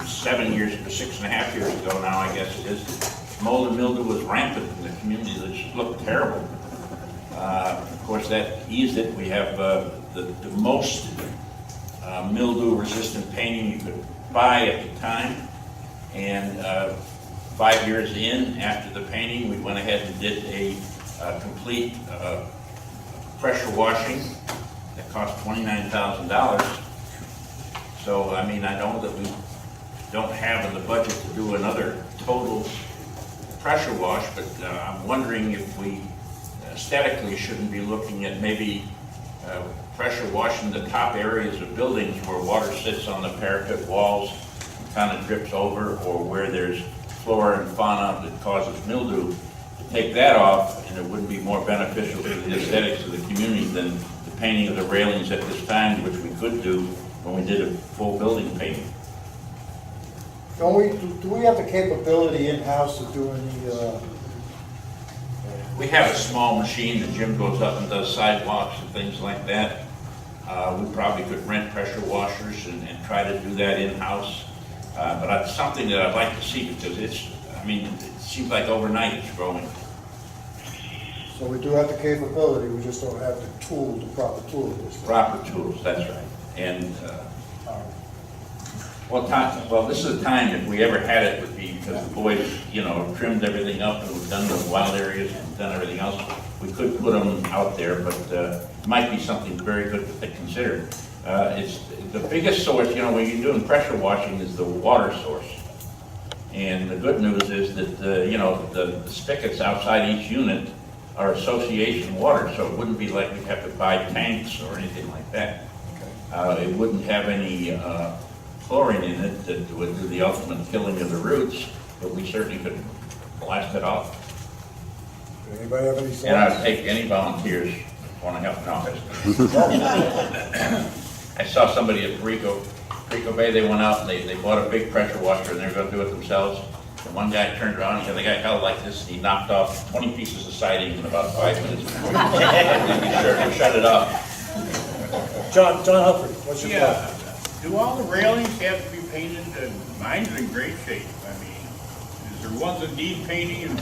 7 years, 6.5 years ago now, I guess it is, mold and mildew was rampant in the community. It just looked terrible. Of course, that eased it. We have the most mildew-resistant painting you could buy at the time, and 5 years in after the painting, we went ahead and did a complete pressure washing that cost $29,000. So, I mean, I know that we don't have in the budget to do another total pressure wash, but I'm wondering if we aesthetically shouldn't be looking at maybe pressure washing the top areas of buildings where water sits on the parapet walls and kind of drips over, or where there's flora and fauna that causes mildew. Take that off, and it wouldn't be more beneficial to the aesthetics of the community than the painting of the railings at this time, which we could do when we did a full building painting. Do we have the capability in-house to do any, We have a small machine that Jim goes up and does sidewalks and things like that. We probably could rent pressure washers and try to do that in-house. But that's something that I'd like to see, because it seems like overnight it's growing. so we do have the capability, we just don't have the tool, the proper tool this. Proper tools, that's right. And, well, this is a time, if we ever had it, would be because the boys, trimmed everything up, and we've done the wild areas and done everything else. We could put them out there, but it might be something very good to consider. It's the biggest source, when you're doing pressure washing, is the water source. And the good news is that, the spigots outside each unit are association water, so it wouldn't be like we'd have to buy tanks or anything like that. It wouldn't have any chlorine in it that would do the ultimate killing of the roots, but we certainly could blast it off. Anybody have any thoughts? And I'd take any volunteers who want to help out. I saw somebody at Rico Bay, they went out and they bought a big pressure washer, and they were going to do it themselves. And one guy turned around, and the guy held like this, and he knocked off 20 pieces of siding in about 5 minutes before he shut it off. John Humphrey, what's your thought? Do all the railings have to be painted? Mine's in great shape. I mean, is there ones that need painting and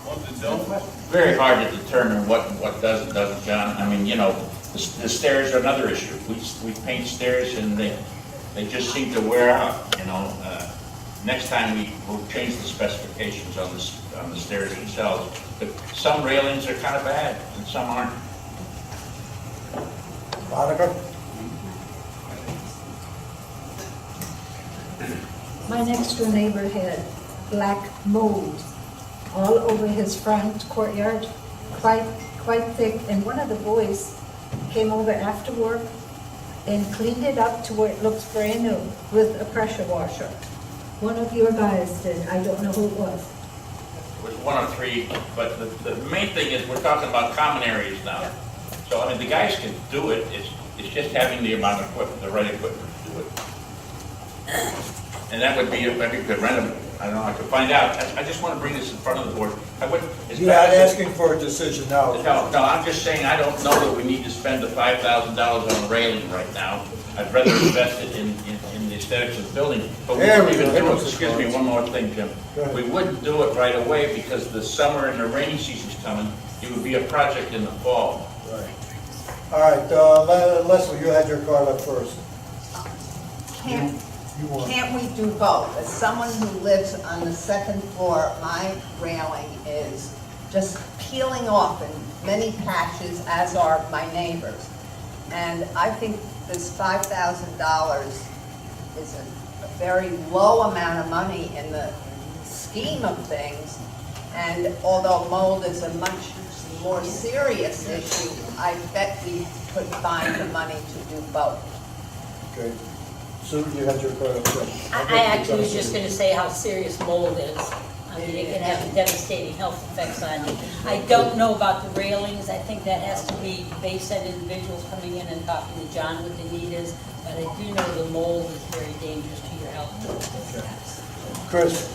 ones that don't? Very hard to determine what does and doesn't, John. I mean, the stairs are another issue. We paint stairs, and they just seem to wear out, Next time we'll change the specifications on the stairs themselves. But some railings are kind of bad, and some aren't. Monica? My next door neighbor had black mold all over his front courtyard, quite thick, and one of the boys came over after work and cleaned it up to where it looks brand new with a pressure washer. One of your guys did, I don't know who it was. It was 1 or 3, but the main thing is we're talking about common areas now. So, the guys can do it, it's just having the amount of equipment, the right equipment to do it. And that would be, if I could rent them, I don't know, I could find out. I just want to bring this in front of the board. I would, as You're not bad as it- asking for a decision now. No, I'm just saying, I don't know that we need to spend the $5,000 on railing right now. I'd rather invest it in the aesthetics of the building. But we There wouldn't we even go. do it, excuse me, one more thing, Jim. Go ahead. We wouldn't do it right away because the summer and the rainy season's coming. It would be a project in the fall. Right. All right, Leslie, you had your card up first. Can't, You want- can't we do both? As someone who lives on the second floor, my railing is just peeling off in many patches, as are my neighbors. And I think this $5,000 is a very low amount of money in the scheme of things. And although mold is a much more serious issue, I bet we could find the money to do both. Okay. Sue, you had your card up first. I actually was just gonna say how serious mold is. I mean, it can have devastating health effects on you. I don't know about the railings, I think that has to be based on individuals coming in and talking to John what the need is, but I do know the mold is very dangerous to your health. Chris?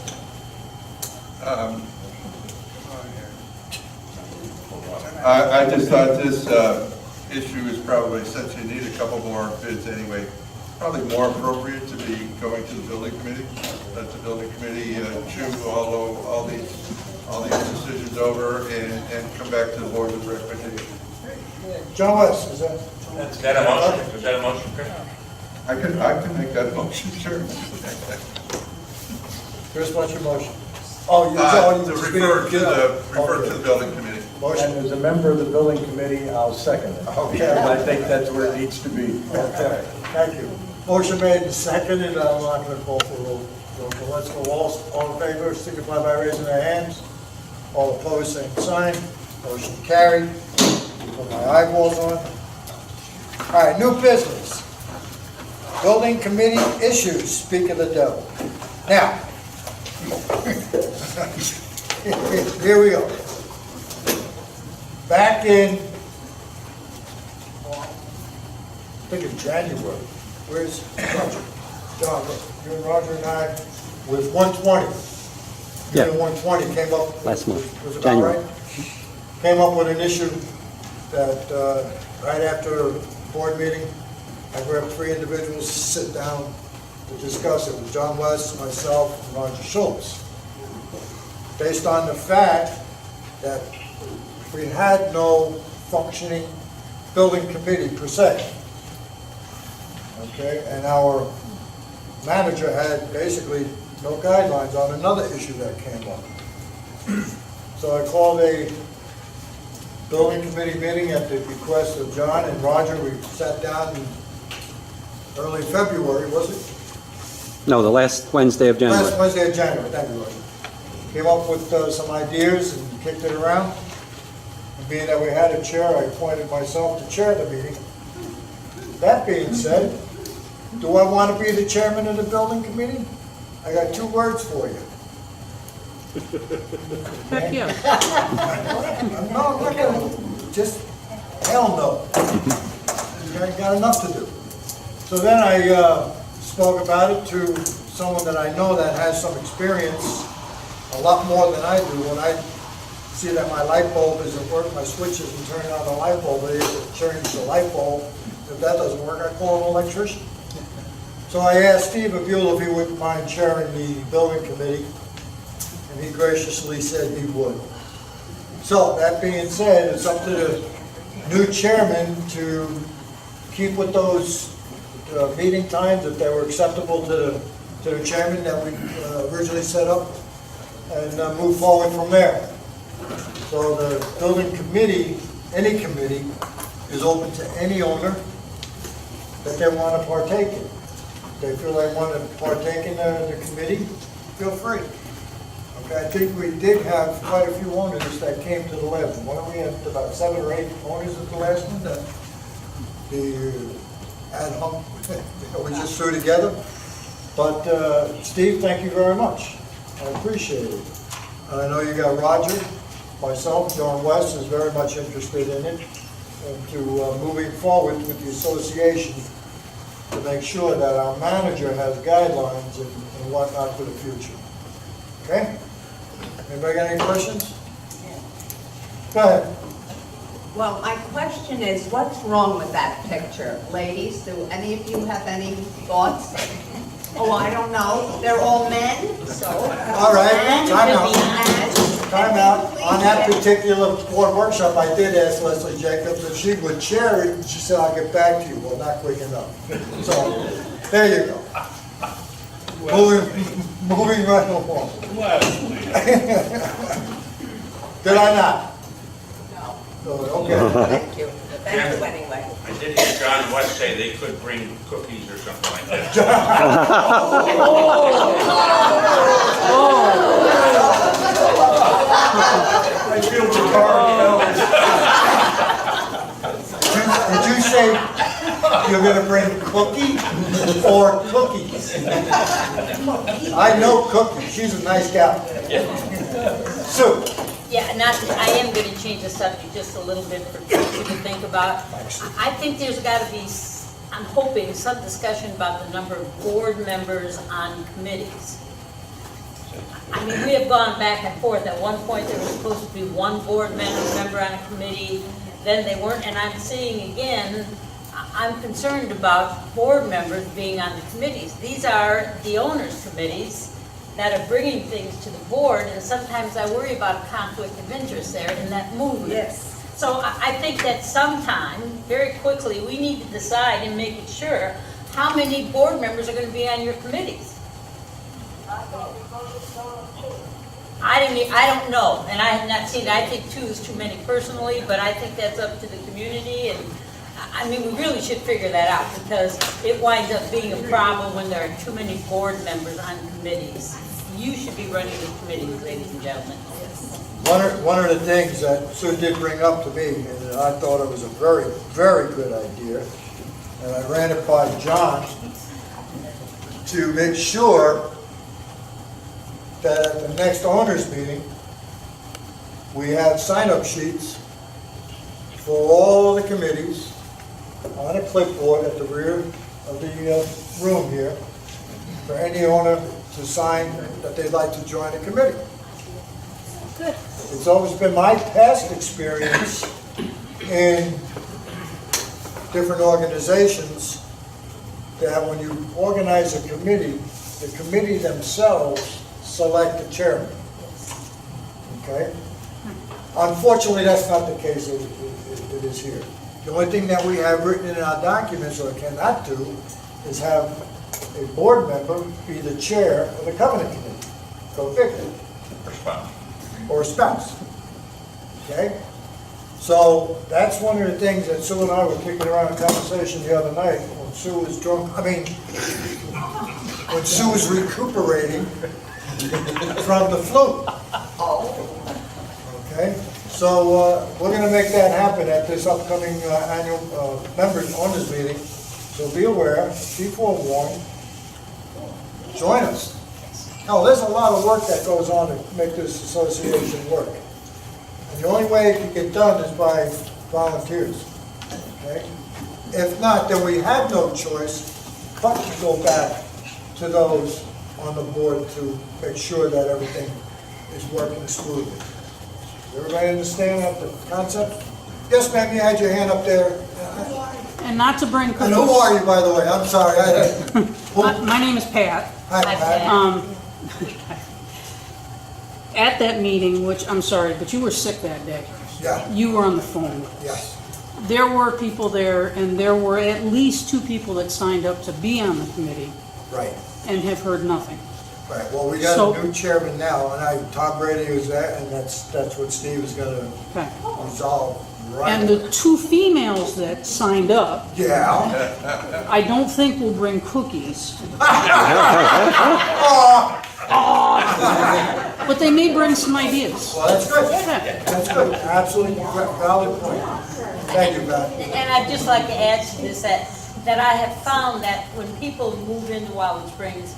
I just thought this issue is probably, since you need a couple more bids anyway, probably more appropriate to be going to the building committee. Let the building committee chew all these decisions over and come back to the board with a recommendation. John West, is that? Is that a motion? Is that a motion, Chris? I can make that motion, sure. Chris, what's your motion? Oh, To refer to the building committee. Motion. And as a member of the building committer, I'll second it. Okay. Because I think that's where it needs to be. Okay, thank you. Motion made and seconded, I'm not gonna call for roll. Let's go, all in favor, signify by raising their hands. All opposed, same sign. Motion carried. Put my eyeballs on. All right, new business. Building committee issues, speak of the devil. Now, here we go. Back in, I think in January, where's Roger? John, look, you and Roger and I, with 120. You and 120 came up. Last month, Was about January. right? Came up with an issue that, right after a board meeting, I grabbed 3 individuals to sit down to discuss it with John West, myself, and Roger Schultz. Based on the fact that we had no functioning building committee per se. Okay, and our manager had basically no guidelines on another issue that came up. So I called a building committee meeting at the request of John and Roger. We sat down in early February, was it? No, the last Wednesday of January. Last Wednesday of January, thank you, Roger. Came up with some ideas and kicked it around. And being that we had a chair, I appointed myself to chair the meeting. That being said, do I want to be the chairman of the building committee? I got 2 words for you. Heck yeah. No, I'm not gonna, just, hell no. I got enough to do. So then I spoke about it to someone that I know that has some experience, a lot more than I do. When I see that my light bulb isn't working, my switch isn't turning on the light bulb, but it turns the light bulb. If that doesn't work, I call an electrician. So I asked Steve Abule if he wouldn't mind chairing the building committee, and he graciously said he would. So, that being said, it's up to the new chairman to keep with those meeting times, if they were acceptable to the chairman that we originally set up, and move forward from there. So the building committee, any committee, is open to any owner that they want to partake in. If they feel they want to partake in the committee, feel free. Okay, I think we did have quite a few owners that came to the last one. We had about 7 or 8 owners at the last one that the ad hoc, we just threw together. But Steve, thank you very much. I appreciate it. I know you got Roger, myself, John West is very much interested in it, and to moving forward with the association to make sure that our manager has guidelines and whatnot for the future. Okay? Anybody got any questions? Go ahead. Well, my question is, what's wrong with that picture? Ladies, do any of you have any thoughts? Oh, I don't know. They're all men, so. All right, time out. Time out. On that particular board workshop, I did ask Leslie Jacobs if she would chair it, and she said, I'll get back to you. Well, not quick enough. So, there you go. Moving right along. Did I not? No. Okay. Thank you. Thank you anyway. I did hear John West say they could bring cookies or something like that. I feel the car. Did you say you're gonna bring cookie or cookies? I know Cookie, she's a nice gal. Sue? Yeah, I am going to change the subject just a little bit for people to think about. I think there's got to be, I'm hoping, some discussion about the number of board members on committees. I mean, we have gone back and forth. At one point, there was supposed to be one board member on a committee, then they weren't, and I'm seeing again, I'm concerned about board members being on the committees. These are the owners' committees that are bringing things to the board, and sometimes I worry about a conflict of interest there in that movement. Yes. So I think that sometime, very quickly, we need to decide and make it sure how many board members are going to be on your committees. I don't know, and I have not seen it. I think 2 is too many personally, but I think that's up to the community, and I mean, we really should figure that out, because it winds up being a problem when there are too many board members on committees. You should be running the committees, ladies and gentlemen. One of the things that Sue did bring up to me, and I thought it was a very, very good idea, and I ran it by John, to make sure that at the next owners meeting, we have sign-up sheets for all the committees on a clipboard at the rear of the room here, for any owner to sign that they'd like to join a committee. Good. It's always been my past experience in different organizations that when you organize a committee, the committee themselves select the chairman. Okay? Unfortunately, that's not the case it is here. The only thing that we have written in our documents, or cannot do, is have a board member be the chair of the covenant committee. Go figure. Or spouse. Or a spouse. Okay? So that's one of the things that Sue and I were kicking around a conversation the other night when Sue was drunk. When Sue was recuperating from the flu. Okay? So we're going to make that happen at this upcoming annual members owners meeting. So be aware, be forewarned. Join us. Now, there's a lot of work that goes on to make this association work. And the only way it can get done is by volunteers. Okay? If not, then we have no choice but to go back to those on the board to make sure that everything is working smoothly. Everybody understand that the concept? Yes, ma'am, you had your hand up there. And not to bring And who are you, by the way? I'm sorry. My name is Pat. Hi, Pat. At that meeting, which, I'm sorry, but you were sick that day. Yeah. You were on the phone. Yes. There were people there, and there were at least 2 people that signed up to be on the committee Right. and have heard nothing. Right, well, we got So- a new chairman now, and Tom Brady was there, and that's what Steve is gonna Okay. resolve right. And the 2 females that signed up, Yeah. I don't think will bring cookies. But they may bring some ideas. Well, that's good. That's good. Absolutely valid point. Thank you, Pat. And I'd just like to add to this, that I have found that when people move into Wildwood Springs,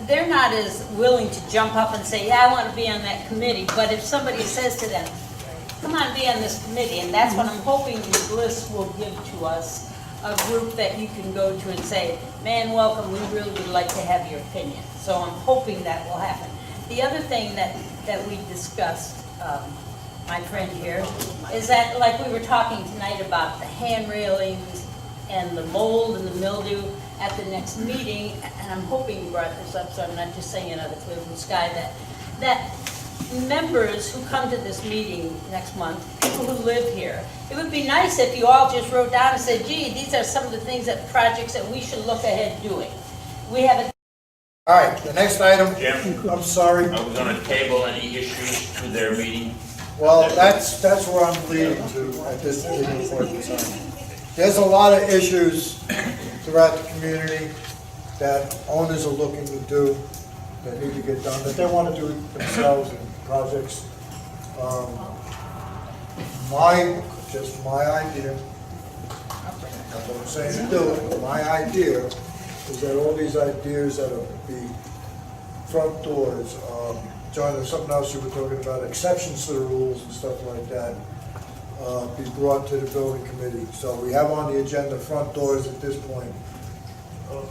they're not as willing to jump up and say, yeah, I want to be on that committee, but if somebody says to them, come on, be on this committee, and that's what I'm hoping this list will give to us, a group that you can go to and say, man, welcome, we really would like to have your opinion. So I'm hoping that will happen. The other thing that we discussed, my friend here, is that, like we were talking tonight about the hand railings and the mold and the mildew at the next meeting, and I'm hoping you brought this up, so I'm not just saying it out of the clear blue sky, that members who come to this meeting next month, people who live here, it would be nice if you all just wrote down and said, gee, these are some of the things that projects that we should look ahead doing. We have a All right, the next item, Jim? I'm sorry. Are we gonna table any issues to their meeting? Well, that's where I'm leading to at this particular point in time. There's a lot of issues throughout the community that owners are looking to do, that need to get done, that they want to do themselves in projects. Just my idea, not what I'm saying to do it, but my idea is that all these ideas that are the front doors, John, there's something else you were talking about, exceptions to the rules and stuff like that, be brought to the building committee. So we have on the agenda front doors at this point.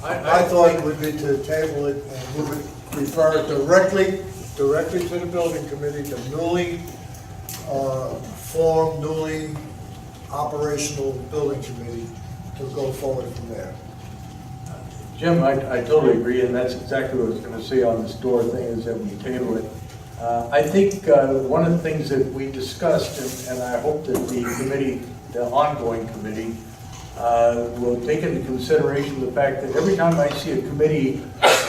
I thought it would be to table it and move it, refer it directly to the building committee, the newly formed, newly operational building committee, to go forward from there. Jim, I totally agree, and that's exactly what I was going to say on this door thing, is that we table it. I think one of the things that we discussed, and I hope that the committee, the ongoing committee, will take into consideration the fact that every time I see a committee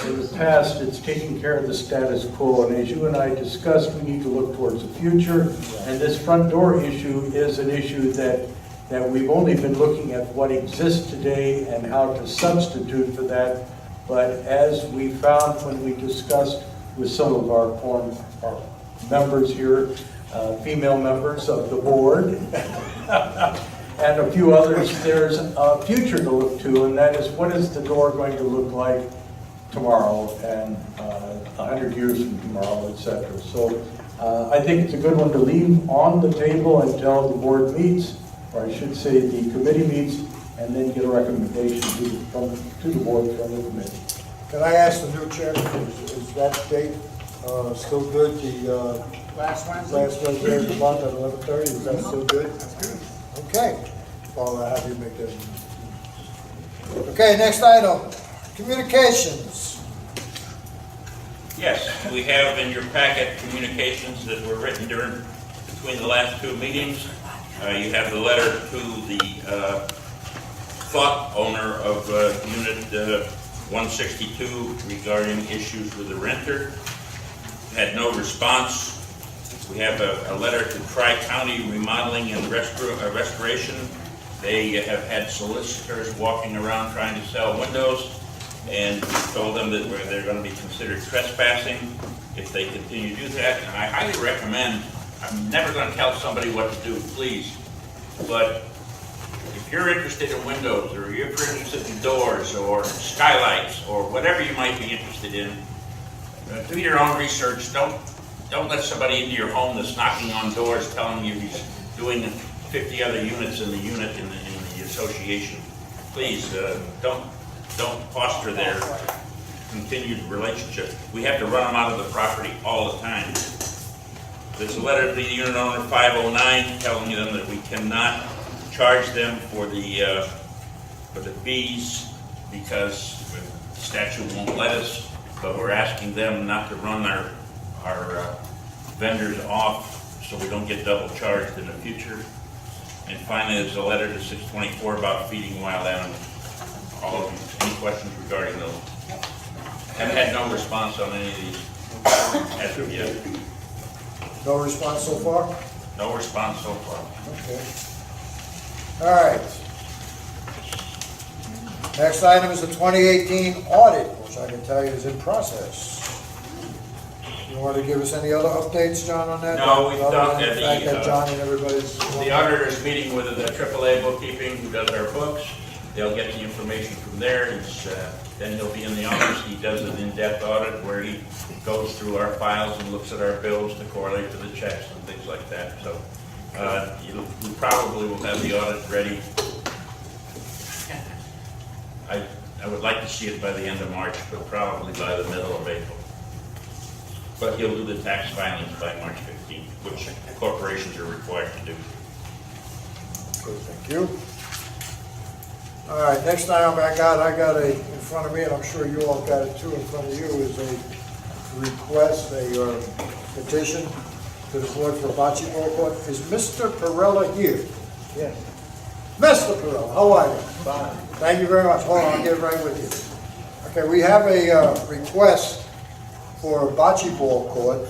in the past, it's taking care of the status quo, and as you and I discussed, we need to look towards the future, and this front door issue is an issue that we've only been looking at what exists today and how to substitute for that. But as we found when we discussed with some of our members here, female members of the board, and a few others, there's a future to look to, and that is, what is the door going to look like tomorrow and 100 years from tomorrow, etc. So I think it's a good one to leave on the table until the board meets, or I should say the committee meets, and then get a recommendation to the board from the committee. Can I ask the new chairman, is that date still good? The Last Wednesday of the month at 11:30, is that still good? That's good. Okay. Well, I'll have you make that. Okay, next item, communications. Yes, we have in your packet communications that were written between the last two meetings. You have the letter to the thought owner of Unit 162 regarding issues with the renter. Had no response. We have a letter to Tri-County Remodeling and Restoration. They have had solicitors walking around trying to sell windows, and we told them that they're going to be considered trespassing if they continue to do that. And I highly recommend, I'm never going to tell somebody what to do, please, but if you're interested in windows, or you're interested in doors, or skylights, or whatever you might be interested in, do your own research. Don't let somebody into your home that's knocking on doors telling you he's doing 50 other units in the unit in the association. Please don't foster their continued relationship. We have to run them out of the property all the time. There's a letter to the unit owner 509 telling them that we cannot charge them for the fees because the statute won't let us, but we're asking them not to run our vendors off so we don't get double charged in the future. And finally, there's a letter to 624 about feeding wild animals. All of you, any questions regarding those? Haven't had no response on any of these as of yet. No response so far? No response so far. Okay. All right. Next item is the 2018 audit, which I can tell you is in process. You want to give us any other updates, John, on that? No, we've done Other than the fact that John and everybody's... The auditor's meeting with the AAA bookkeeping who does our books. They'll get the information from there. Then he'll be in the office. He does an in-depth audit where he goes through our files and looks at our bills to correlate to the checks and things like that. So we probably will have the audit ready I would like to see it by the end of March, but probably by the middle of April. But he'll do the tax filings by March 15th, which corporations are required to do. Good, thank you. All right, next item I got in front of me, and I'm sure you all got it too in front of you, is a request, a petition to the board for bocce ball court. Is Mr. Perella here? Yes. Mr. Perella, how are you? Fine. Thank you very much. Hold on, I'll get right with you. Okay, we have a request for a bocce ball court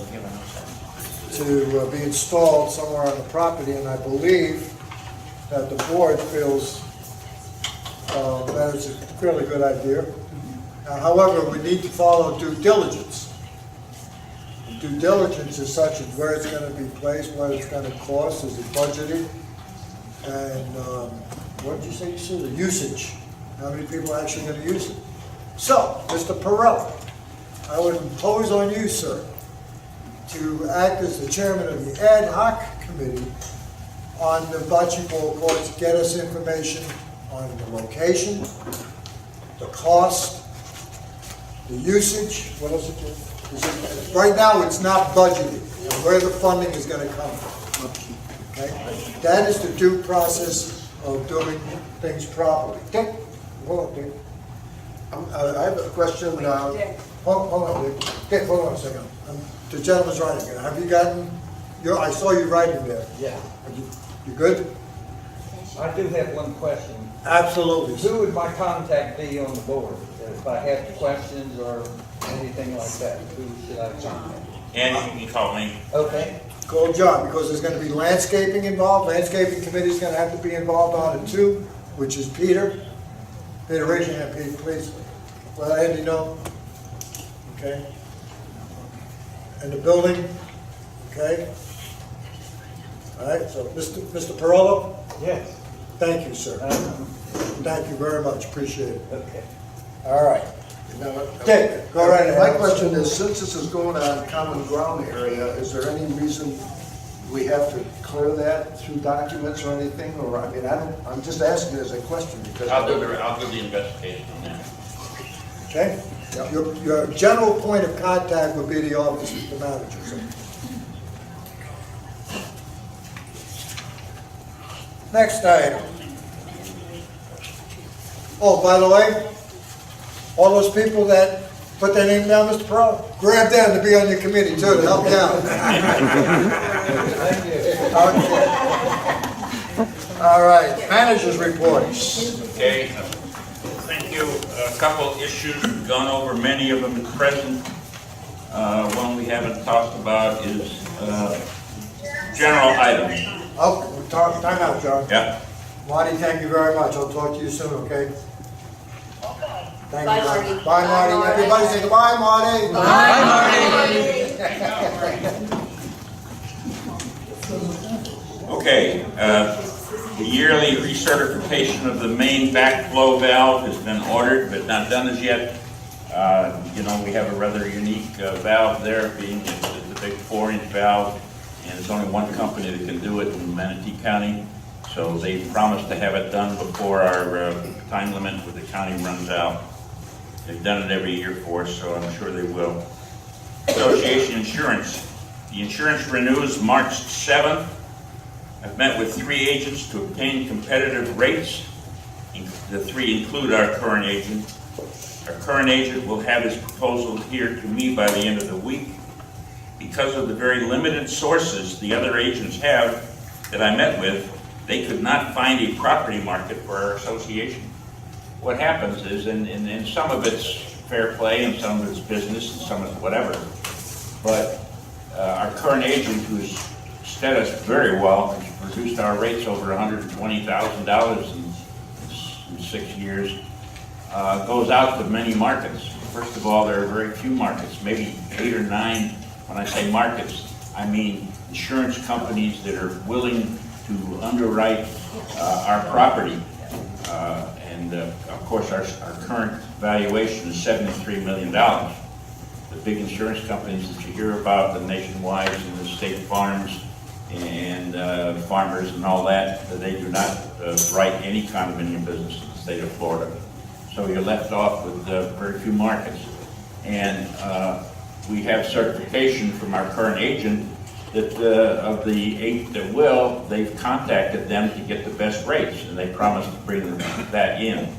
to be installed somewhere on the property, and I believe that the board feels that it's a fairly good idea. However, we need to follow due diligence. Due diligence is such as where it's going to be placed, what it's going to cost, is it budgeted, and what did you say? You said the usage. How many people are actually going to use it? So, Mr. Perella, I would impose on you, sir, to act as the chairman of the ad hoc committee on the bocce ball courts, get us information on the location, the cost, the usage. What else is it? Right now, it's not budgeted, and where the funding is going to come from. Okay? That is the due process of doing things properly. Dick, hold on, Dick. I have a question. Hold on, Dick. Dick, hold on a second. The gentleman's writing. Have you gotten? I saw you writing there. Yeah. You good? I do have one question. Absolutely. Who would my contact be on the board? If I had questions or anything like that, who should I contact? And you can call me. Okay. Call John, because there's going to be landscaping involved. Landscaping committee's going to have to be involved on it too, which is Peter. Peter, raise your hand, Pete, please. Let Andy know. Okay. And the building. Okay. All right. So, Mr. Perella. Yes. Thank you, sir. Thank you very much. Appreciate it. Okay. All right. Dick, go right ahead. My question is, since this is going on common ground area, is there any reason we have to clear that through documents or anything? Or, I mean, I'm just asking as a question because. I'll do the investigation on that. Okay? Your general point of contact would be the office of the manager. So. Next item. Oh, by the way, all those people that put their name down, Mr. Pro, grab them to be on your committee too, to help you out. Thank you. Okay. All right, managers reports. Okay, thank you. A couple issues, we've gone over many of them at present. One we haven't talked about is general items. Oh, time out, John. Yeah. Marty, thank you very much. I'll talk to you soon, okay? Okay. Thank Bye, you. Marty. Bye, Marty. Everybody say goodbye, Marty. Okay, the yearly recertification of the main backflow valve has been ordered, but not done as yet. You know, we have a rather unique valve there, being the big 4-inch valve, and it's only one company that can do it in Manatee County. So they promised to have it done before our time limit with the county runs out. They've done it every year for us, so I'm sure they will. Association insurance. The insurance renews March 7th. I've met with 3 agents to obtain competitive rates. The 3 include our current agent. Our current agent will have his proposal here to me by the end of the week. Because of the very limited sources the other agents have that I met with, they could not find a property market for our association. What happens is, and some of it's fair play, and some of it's business, and some is whatever, but our current agent, who's stead us very well, has reduced our rates over $120,000 in 6 years, goes out to many markets. First of all, there are very few markets, maybe 8 or 9. When I say markets, I mean insurance companies that are willing to underwrite our property. Of course, our current valuation is $73 million. The big insurance companies that you hear about, the Nationwide and the State Farms and Farmers and all that, they do not write any condominium business in the state of Florida. so you're left off with very few markets. And we have certification from our current agent that of the 8 that will, they've contacted them to get the best rates, and they promised to bring that in.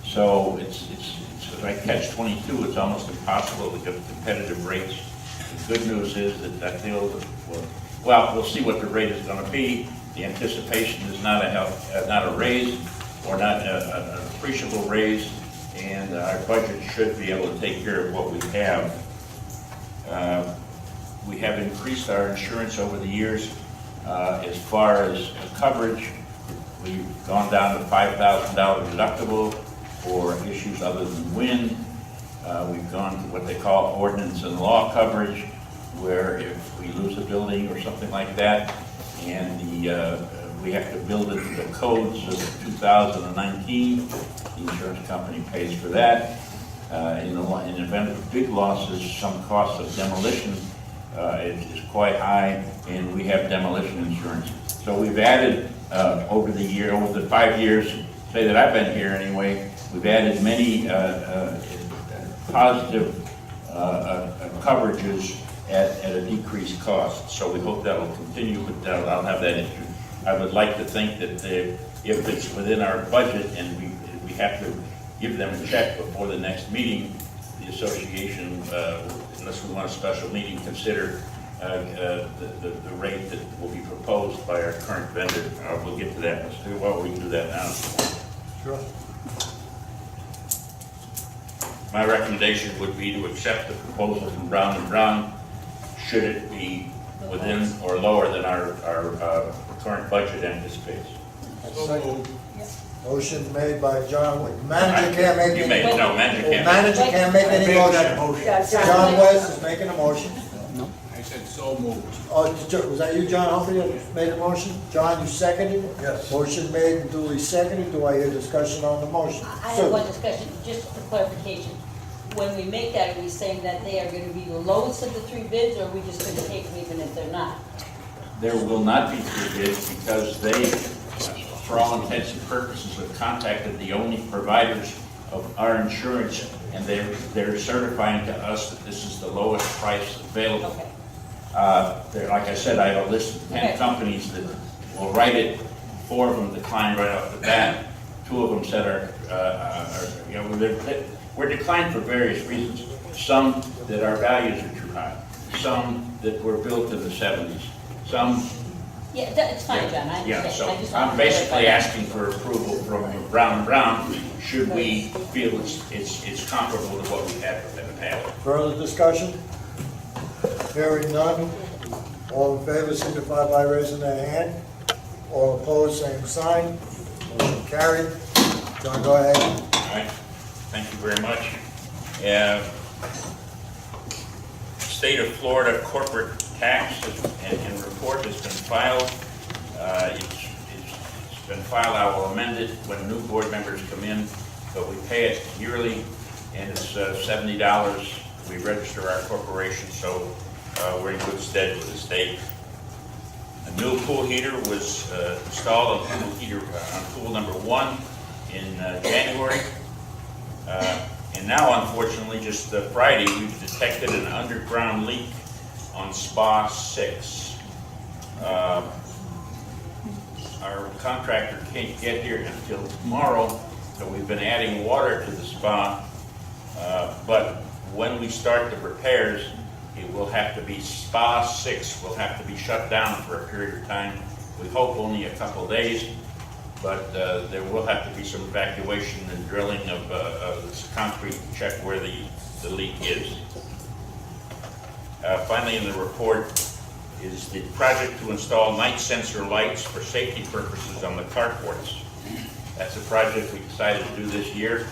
So it's like catch-22, it's almost impossible to get competitive rates. The good news is that I feel that, well, we'll see what the rate is going to be. The anticipation is not a raise, or not an appreciable raise, and our budget should be able to take care of what we have. We have increased our insurance over the years. As far as coverage, we've gone down to $5,000 deductible for issues other than wind. We've gone to what they call ordinance and law coverage, where if we lose a building or something like that, and we have to build it to the codes of 2019, the insurance company pays for that. In the event of big losses, some cost of demolition is quite high, and we have demolition insurance. So we've added over the 5 years, say that I've been here anyway, we've added many positive coverages at a decreased cost. So we hope that will continue, but I'll have that issue. I would like to think that if it's within our budget and we have to give them a check before the next meeting, the association, unless we want a special meeting, consider the rate that will be proposed by our current vendor. We'll get to that. Well, we can do that now. Sure. My recommendation would be to accept the proposal from Brown & Brown, should it be within or lower than our current budget anticipates. Second. Motion made by John. Manager can't make any. Manager can't. Manager can't make any motion. John West is making a motion. I said so moved. Oh, was that you, John Humphrey, that made the motion? John, you seconded? Yes. Motion made and duly seconded. Do I hear discussion on the motion? I have one discussion, just for clarification. When we make that, are we saying that they are going to be the lowest of the 3 bids, or are we just going to take them even if they're not? There will not be 3 bids because they, for all intents and purposes, have contacted the only providers of our insurance, and they're certifying to us that this is the lowest price available. Okay. Like I said, I have a list of 10 companies that will write it. 4 of them declined right off the bat. 2 of them said we're declined for various reasons. Some that our values are too high. Some that were built in the 70s. Some. Yeah, it's fine, John, I Yeah, understand. so I just I'm want to basically clarify. asking for approval from Brown & Brown, should we feel it's comparable to what we had in the past. Further discussion? Hearing none. All in favor signify by raising their hand. All opposed, same sign. Motion carried. John, go ahead. All right, thank you very much. State of Florida corporate tax and report has been filed. It's been filed. I will amend it when new board members come in, but we pay it yearly, and it's $70. We register our corporation, so we're in good stead with the state. A new pool heater was installed on pool number 1 in January. And now, unfortunately, just Friday, we've detected an underground leak on Spa 6. Our contractor can't get here until tomorrow, so we've been adding water to the spa. But when we start the repairs, it will have to be, Spa 6 will have to be shut down for a period of time. We hope only a couple days, but there will have to be some evacuation and drilling of this concrete to check where the leak is. Finally, in the report is the project to install night sensor lights for safety purposes on the carports. That's a project we decided to do this year.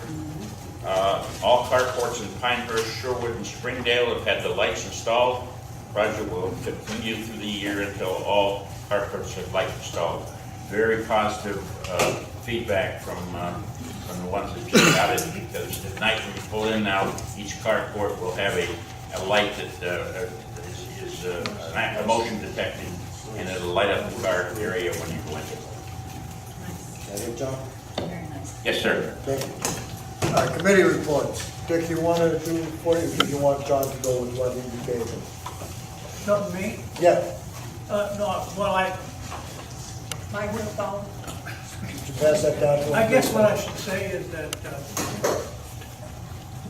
All carports in Pinehurst, Sherwood, and Springdale have had the lights installed. The project will continue through the year until all carports have lights installed. Very positive feedback from the ones that just got it, because at night when you pull in now, each carport will have a light that is a motion detecting, and it'll light up the car area when you go in. Is that it, John? Very nice. Yes, sir. Thank you. All right, committee reports. Dick, you want to do 40, or do you want John to go with what he indicated? Not me? Yeah, No, well, My will go. to pass that down to him. I guess what I should say is that the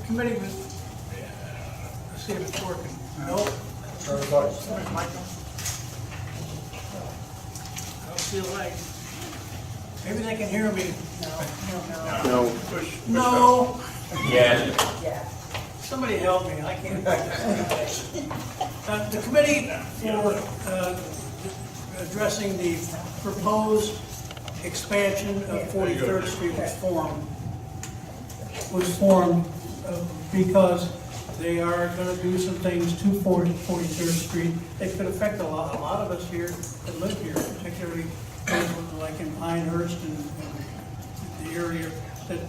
committee was, let's see if it's working. No? Turn it on. Where's my phone? I don't feel like, maybe they can hear me. No. No, Yeah. somebody help me, I can't. The committee for addressing the proposed expansion of 43rd Street was formed because they are going to do some things to 43rd Street that could affect a lot of us here that live here, particularly those like in Pinehurst and the area that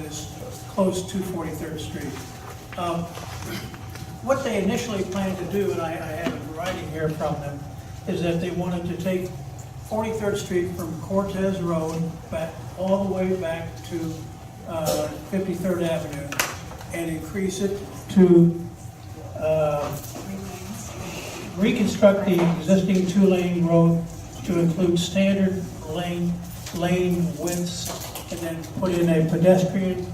is close to 43rd Street. What they initially planned to do, and I have it in writing here from them, is that they wanted to take 43rd Street from Cortez Road back, all the way back to 53rd Avenue and increase it to reconstruct the existing two-lane road to include standard lane widths and then put in a pedestrian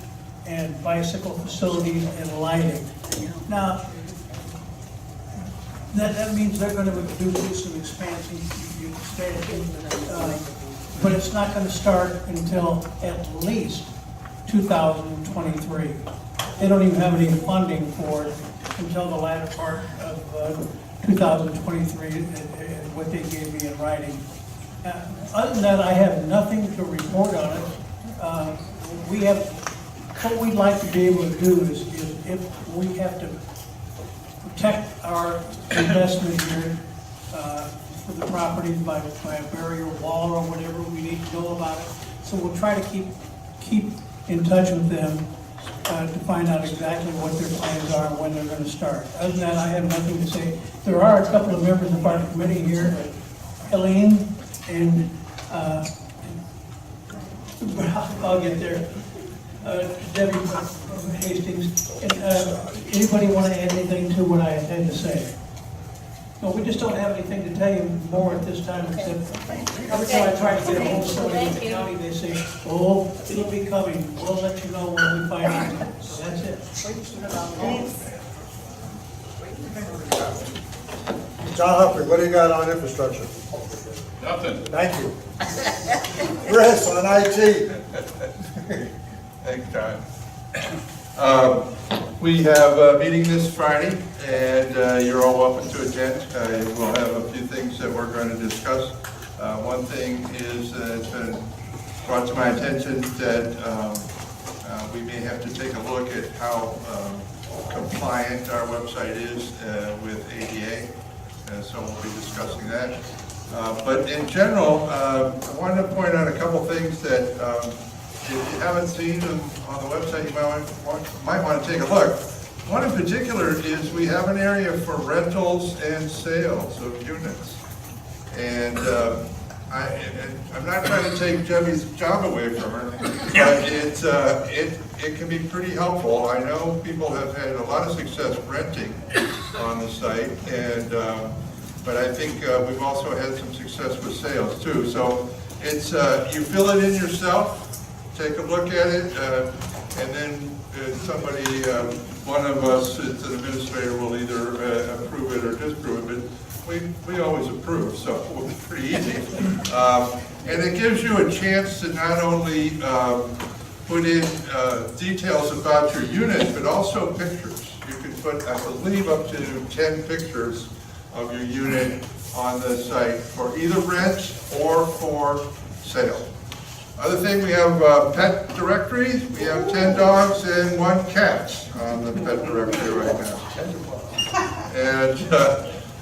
and bicycle facilities and lighting. Now, that means they're going to do some expansion, but it's not going to start until at least 2023. They don't even have any funding for it until the latter part of 2023, what they gave me in writing. Other than that, I have nothing to report on it. What we'd like to be able to do is if we have to protect our investment here for the properties by a barrier wall or whatever, we need to know about it. So we'll try to keep in touch with them to find out exactly what their plans are and when they're going to start. Other than that, I have nothing to say. There are a couple of members of our committee here, Helene and I'll get there. Debbie Hastings. And, anybody want to add anything to what I intend to say? No, we just don't have anything to tell you more at this time, except every time I try to get a hold of somebody in the county, they say, oh, it'll be coming. We'll let you know when we find out. So that's it. John Humphrey, what do you got on infrastructure? Nothing. Thank you. Chris, on IT. Thanks, John. We have a meeting this Friday, and you're all welcome to attend. We'll have a few things that we're going to discuss. One thing is it's been brought to my attention that we may have to take a look at how compliant our website is with ADA, so we'll be discussing that. But in general, I wanted to point out a couple things that if you haven't seen them on the website, you might want to take a look. One in particular is we have an area for rentals and sales of units. And I'm not trying to take Debbie's job away from her, but it can be pretty helpful. I know people have had a lot of success renting on the site, and but I think we've also had some success with sales too. So it's you fill it in yourself. Take a look at it, and then somebody, one of us, as an administrator, will either approve it or disapprove it, but we always approve, so it's pretty easy. And it gives you a chance to not only put in details about your unit, but also pictures. You can put, I believe, up to 10 pictures of your unit on the site for either rent or for sale. Other thing, we have a pet directory. We have 10 dogs and 1 cat on the pet directory right now. And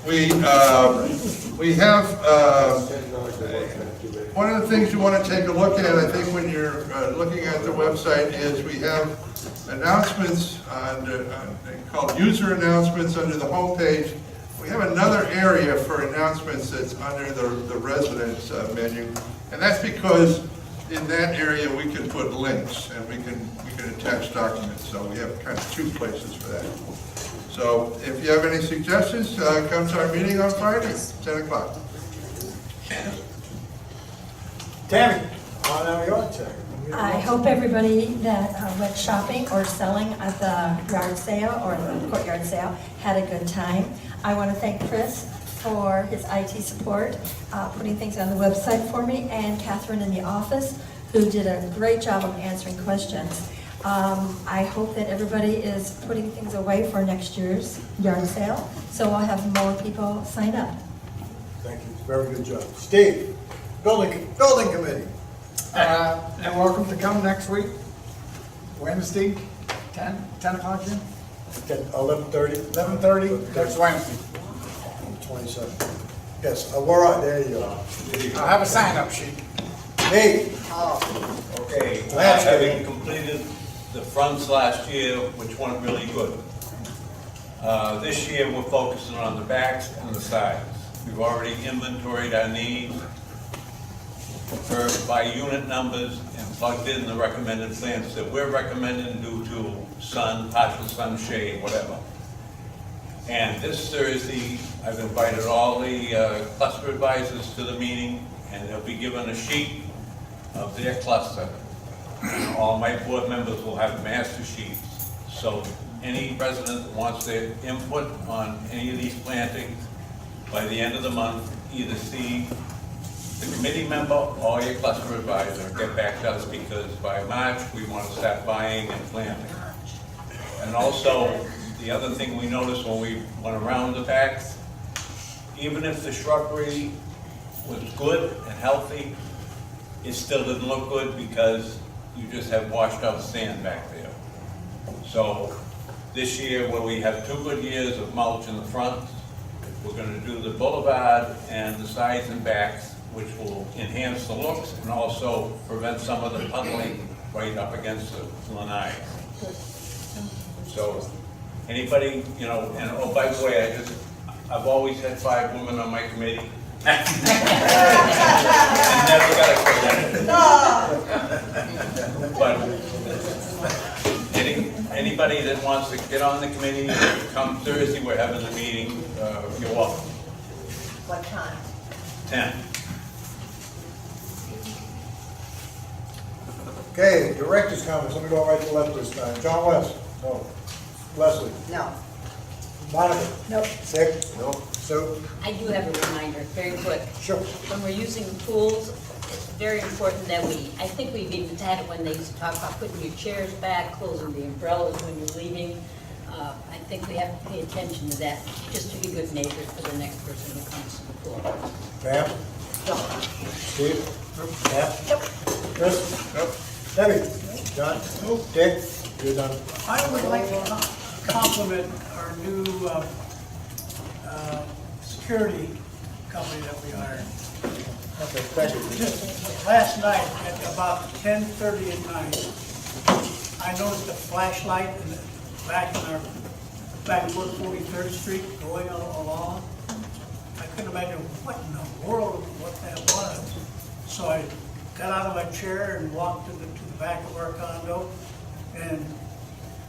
we have, one of the things you want to take a look at, I think, when you're looking at the website is we have announcements called user announcements under the homepage. We have another area for announcements that's under the residents menu. And that's because in that area, we can put links and we can attach documents, so we have kind of two places for that. So if you have any suggestions, come to our meeting on Friday, 10 o'clock. Tammy, on now your turn. I hope everybody that went shopping or selling at the yard sale or the courtyard sale had a good time. I want to thank Chris for his IT support, putting things on the website for me, and Catherine in the office, who did a great job of answering questions. I hope that everybody is putting things away for next year's yard sale, so I'll have more people sign up. Thank you, very good job. Steve, building committee. And welcome to come next week, Wednesday, 10 o'clock again? 11:30. 11:30, next Wednesday. 27. Yes, we're on, there you are. I'll have a sign-up sheet. Hey, Okay, Landscaping. having completed the fronts last year, which went really good. This year, we're focusing on the backs and the sides. We've already inventoried our needs by unit numbers and plugged in the recommended plans that we're recommending due to sun, partial sunshade, whatever. And this Thursday, I've invited all the cluster advisors to the meeting, and they'll be given a sheet of their cluster. And all my board members will have master sheets. So any resident that wants their input on any of these plantings, by the end of the month, either see the committee member or your cluster advisor, get back to us, because by March, we want to start buying and planting. And also, the other thing we noticed when we went around the backs, even if the shrubbery was good and healthy, it still didn't look good because you just have washed out sand back there. So this year, where we have 2 good years of mulch in the front, we're going to do the boulevard and the sides and backs, which will enhance the looks and also prevent some of the puddling right up against the lanai. So anybody, you know, and oh, by the way, I've always had 5 women on my committee. And never got a question. But anybody that wants to get on the committee, come Thursday, we're having the meeting, you're welcome. What time? 10. okay, director's comments, let me go right to left this time. John West? No. Leslie? No. Monica? Nope. Dick? No. Sue? I do have a reminder, very quick. Sure. When we're using pools, it's very important that I think we've even had it when they used to talk about putting your chairs back, closing the umbrellas when you're leaving. I think we have to pay attention to that, just to be good neighbors for the next person who comes to the pool. Pam? No. Steve? Pam? Yep. Chris? Nope. Debbie? John? Nope. Dick? You're done. I would like to compliment our new security company that we hired. Okay, thank you. Just last night, at about 10:30 at night, I noticed a flashlight in the back toward 43rd Street going along. I couldn't imagine what in the world, what that was. So I got out of my chair and walked to the back of our condo, and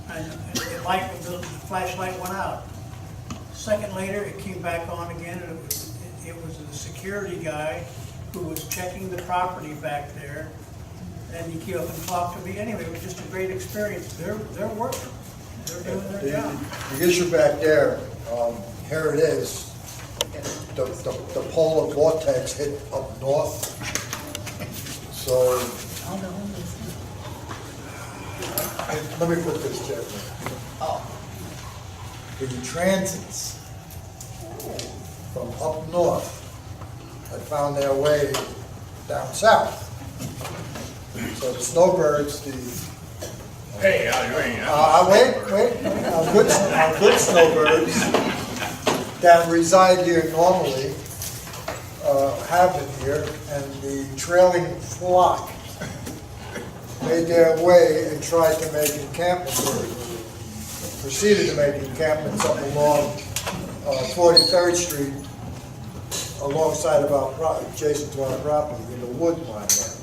the flashlight went out. A second later, it came back on again, and it was the security guy who was checking the property back there, and he came up and talked to me. Anyway, it was just a great experience. They're working. They're doing their job. The issue back there, here it is, the polar vortex hit up north, so, let me put this gently. The transits from up north had found their way down south. So the snowbirds, Hey, how you doing? wait, our good snowbirds that reside here normally have been here, and the trailing flock made their way and tried to make encampments, or proceeded to make encampments up along 43rd Street, alongside of our adjacent to our property in the wood line there.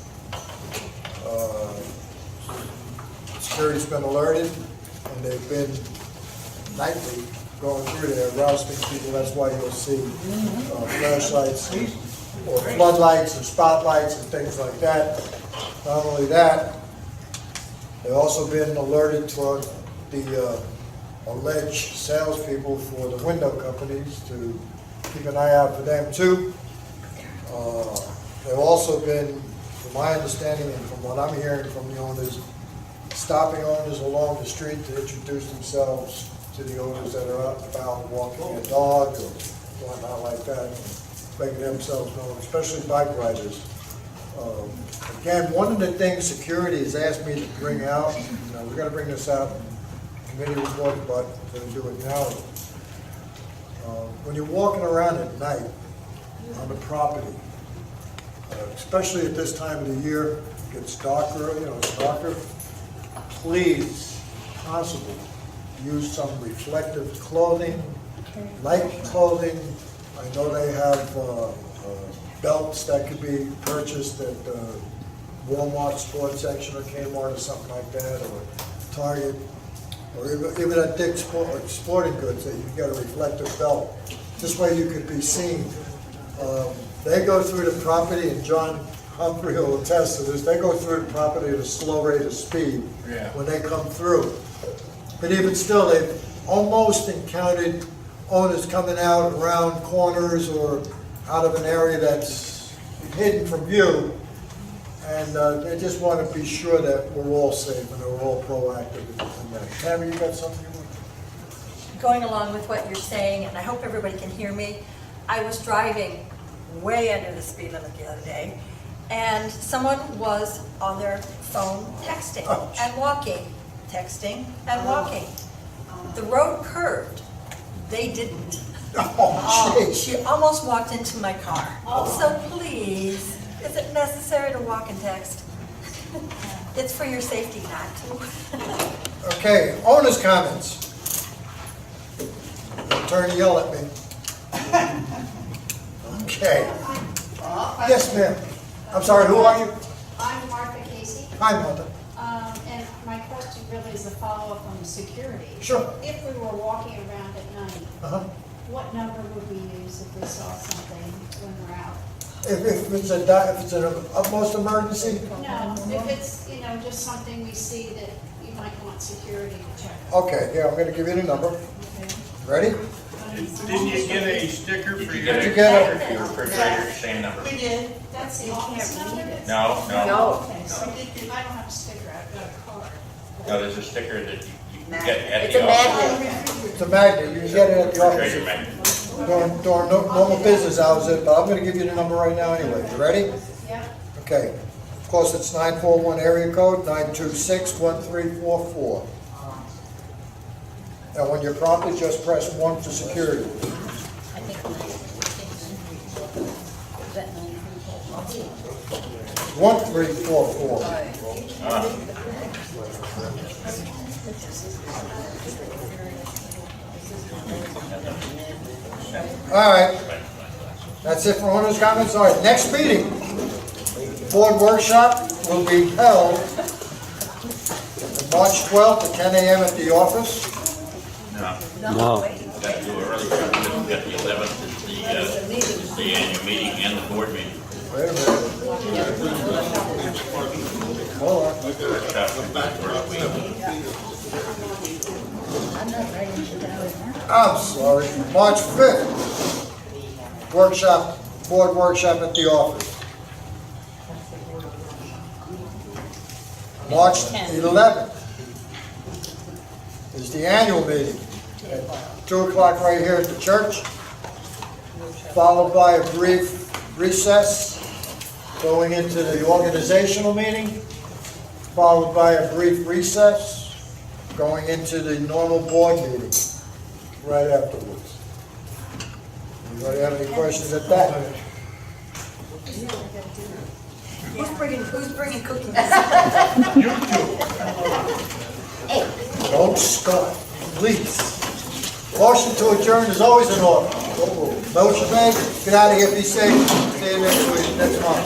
Security's been alerted, and they've been nightly going through there, rousting people. That's why you'll see flashlights or floodlights or spotlights and things like that. Not only that, they've also been alerted toward the alleged salespeople for the window companies to keep an eye out for them too. They've also been, from my understanding and from what I'm hearing from the owners, stopping owners along the street to introduce themselves to the owners that are out and about walking a dog or whatnot like that, making themselves known, especially bike riders. Again, one of the things security has asked me to bring out, we're going to bring this out in committee report, but we're going to do it now. When you're walking around at night on the property, especially at this time of the year, it gets darker, it's darker, please, if possible, use some reflective clothing, light clothing. I know they have belts that could be purchased at Walmart sports section or Kmart or something like that, or Target, or even at Dick's Sporting Goods, that you can get a reflective belt. This way you could be seen. They go through the property, and John Humphrey will attest to this, they go through the property at a slow rate of speed when they come through. But even still, they've almost encountered owners coming out around corners or out of an area that's hidden from view, and they just want to be sure that we're all safe and we're all proactive in that. Tammy, you got something you want? Going along with what you're saying, and I hope everybody can hear me, I was driving way under the speed limit the other day, and someone was on their phone texting and walking, texting and walking. The road curved. They didn't. She almost walked into my car. So please, is it necessary to walk and text? It's for your safety not to. Okay, owner's comments. Don't turn and yell at me. Okay. Yes, ma'am. I'm sorry, who are you? I'm Martha Casey. Hi, Martha. And my question really is a follow-up on security. Sure. If we were walking around at night, what number would we use if we saw something when we're out? If it's an utmost emergency? No, if it's, just something we see that you might want security to check. Okay, yeah, I'm gonna give you the number. Ready? Didn't you get a sticker for your? Did you get For your refrigerator, same number. We did. That's the office number? No. Okay, so I don't have a sticker, I've got a card. No, there's a sticker that you can get at It's the a office. magnet. It's a magnet, you can get it at the Refrigerator office magnet. during normal business hours, but I'm gonna give you the number right now anyway. You ready? Yeah. Okay. Of course, it's 941 area code, 926-1344. And when you're prompted, just press 1 for security. I think is that 1344. All right. That's it for owner's comments. All right, next meeting. Board workshop will be held March 12th at 10 a.m. at the office. No. Got to do it early, we've got the 11th, is the annual meeting and the board meeting. Wait a minute. Hold on. Workshop will be the first week. I'm sorry. March 5th. Workshop, board workshop at the office. March 11th is the annual meeting at 2 o'clock right here at the church, followed by a brief recess, going into the organizational meeting, followed by a brief recess, going into the normal board meeting right afterwards. Anybody have any questions at that? Who's bringing cookies? Don't start, please. Motion to adjourn is always in order. Motion made, get out of here, be safe. See you next week, next month.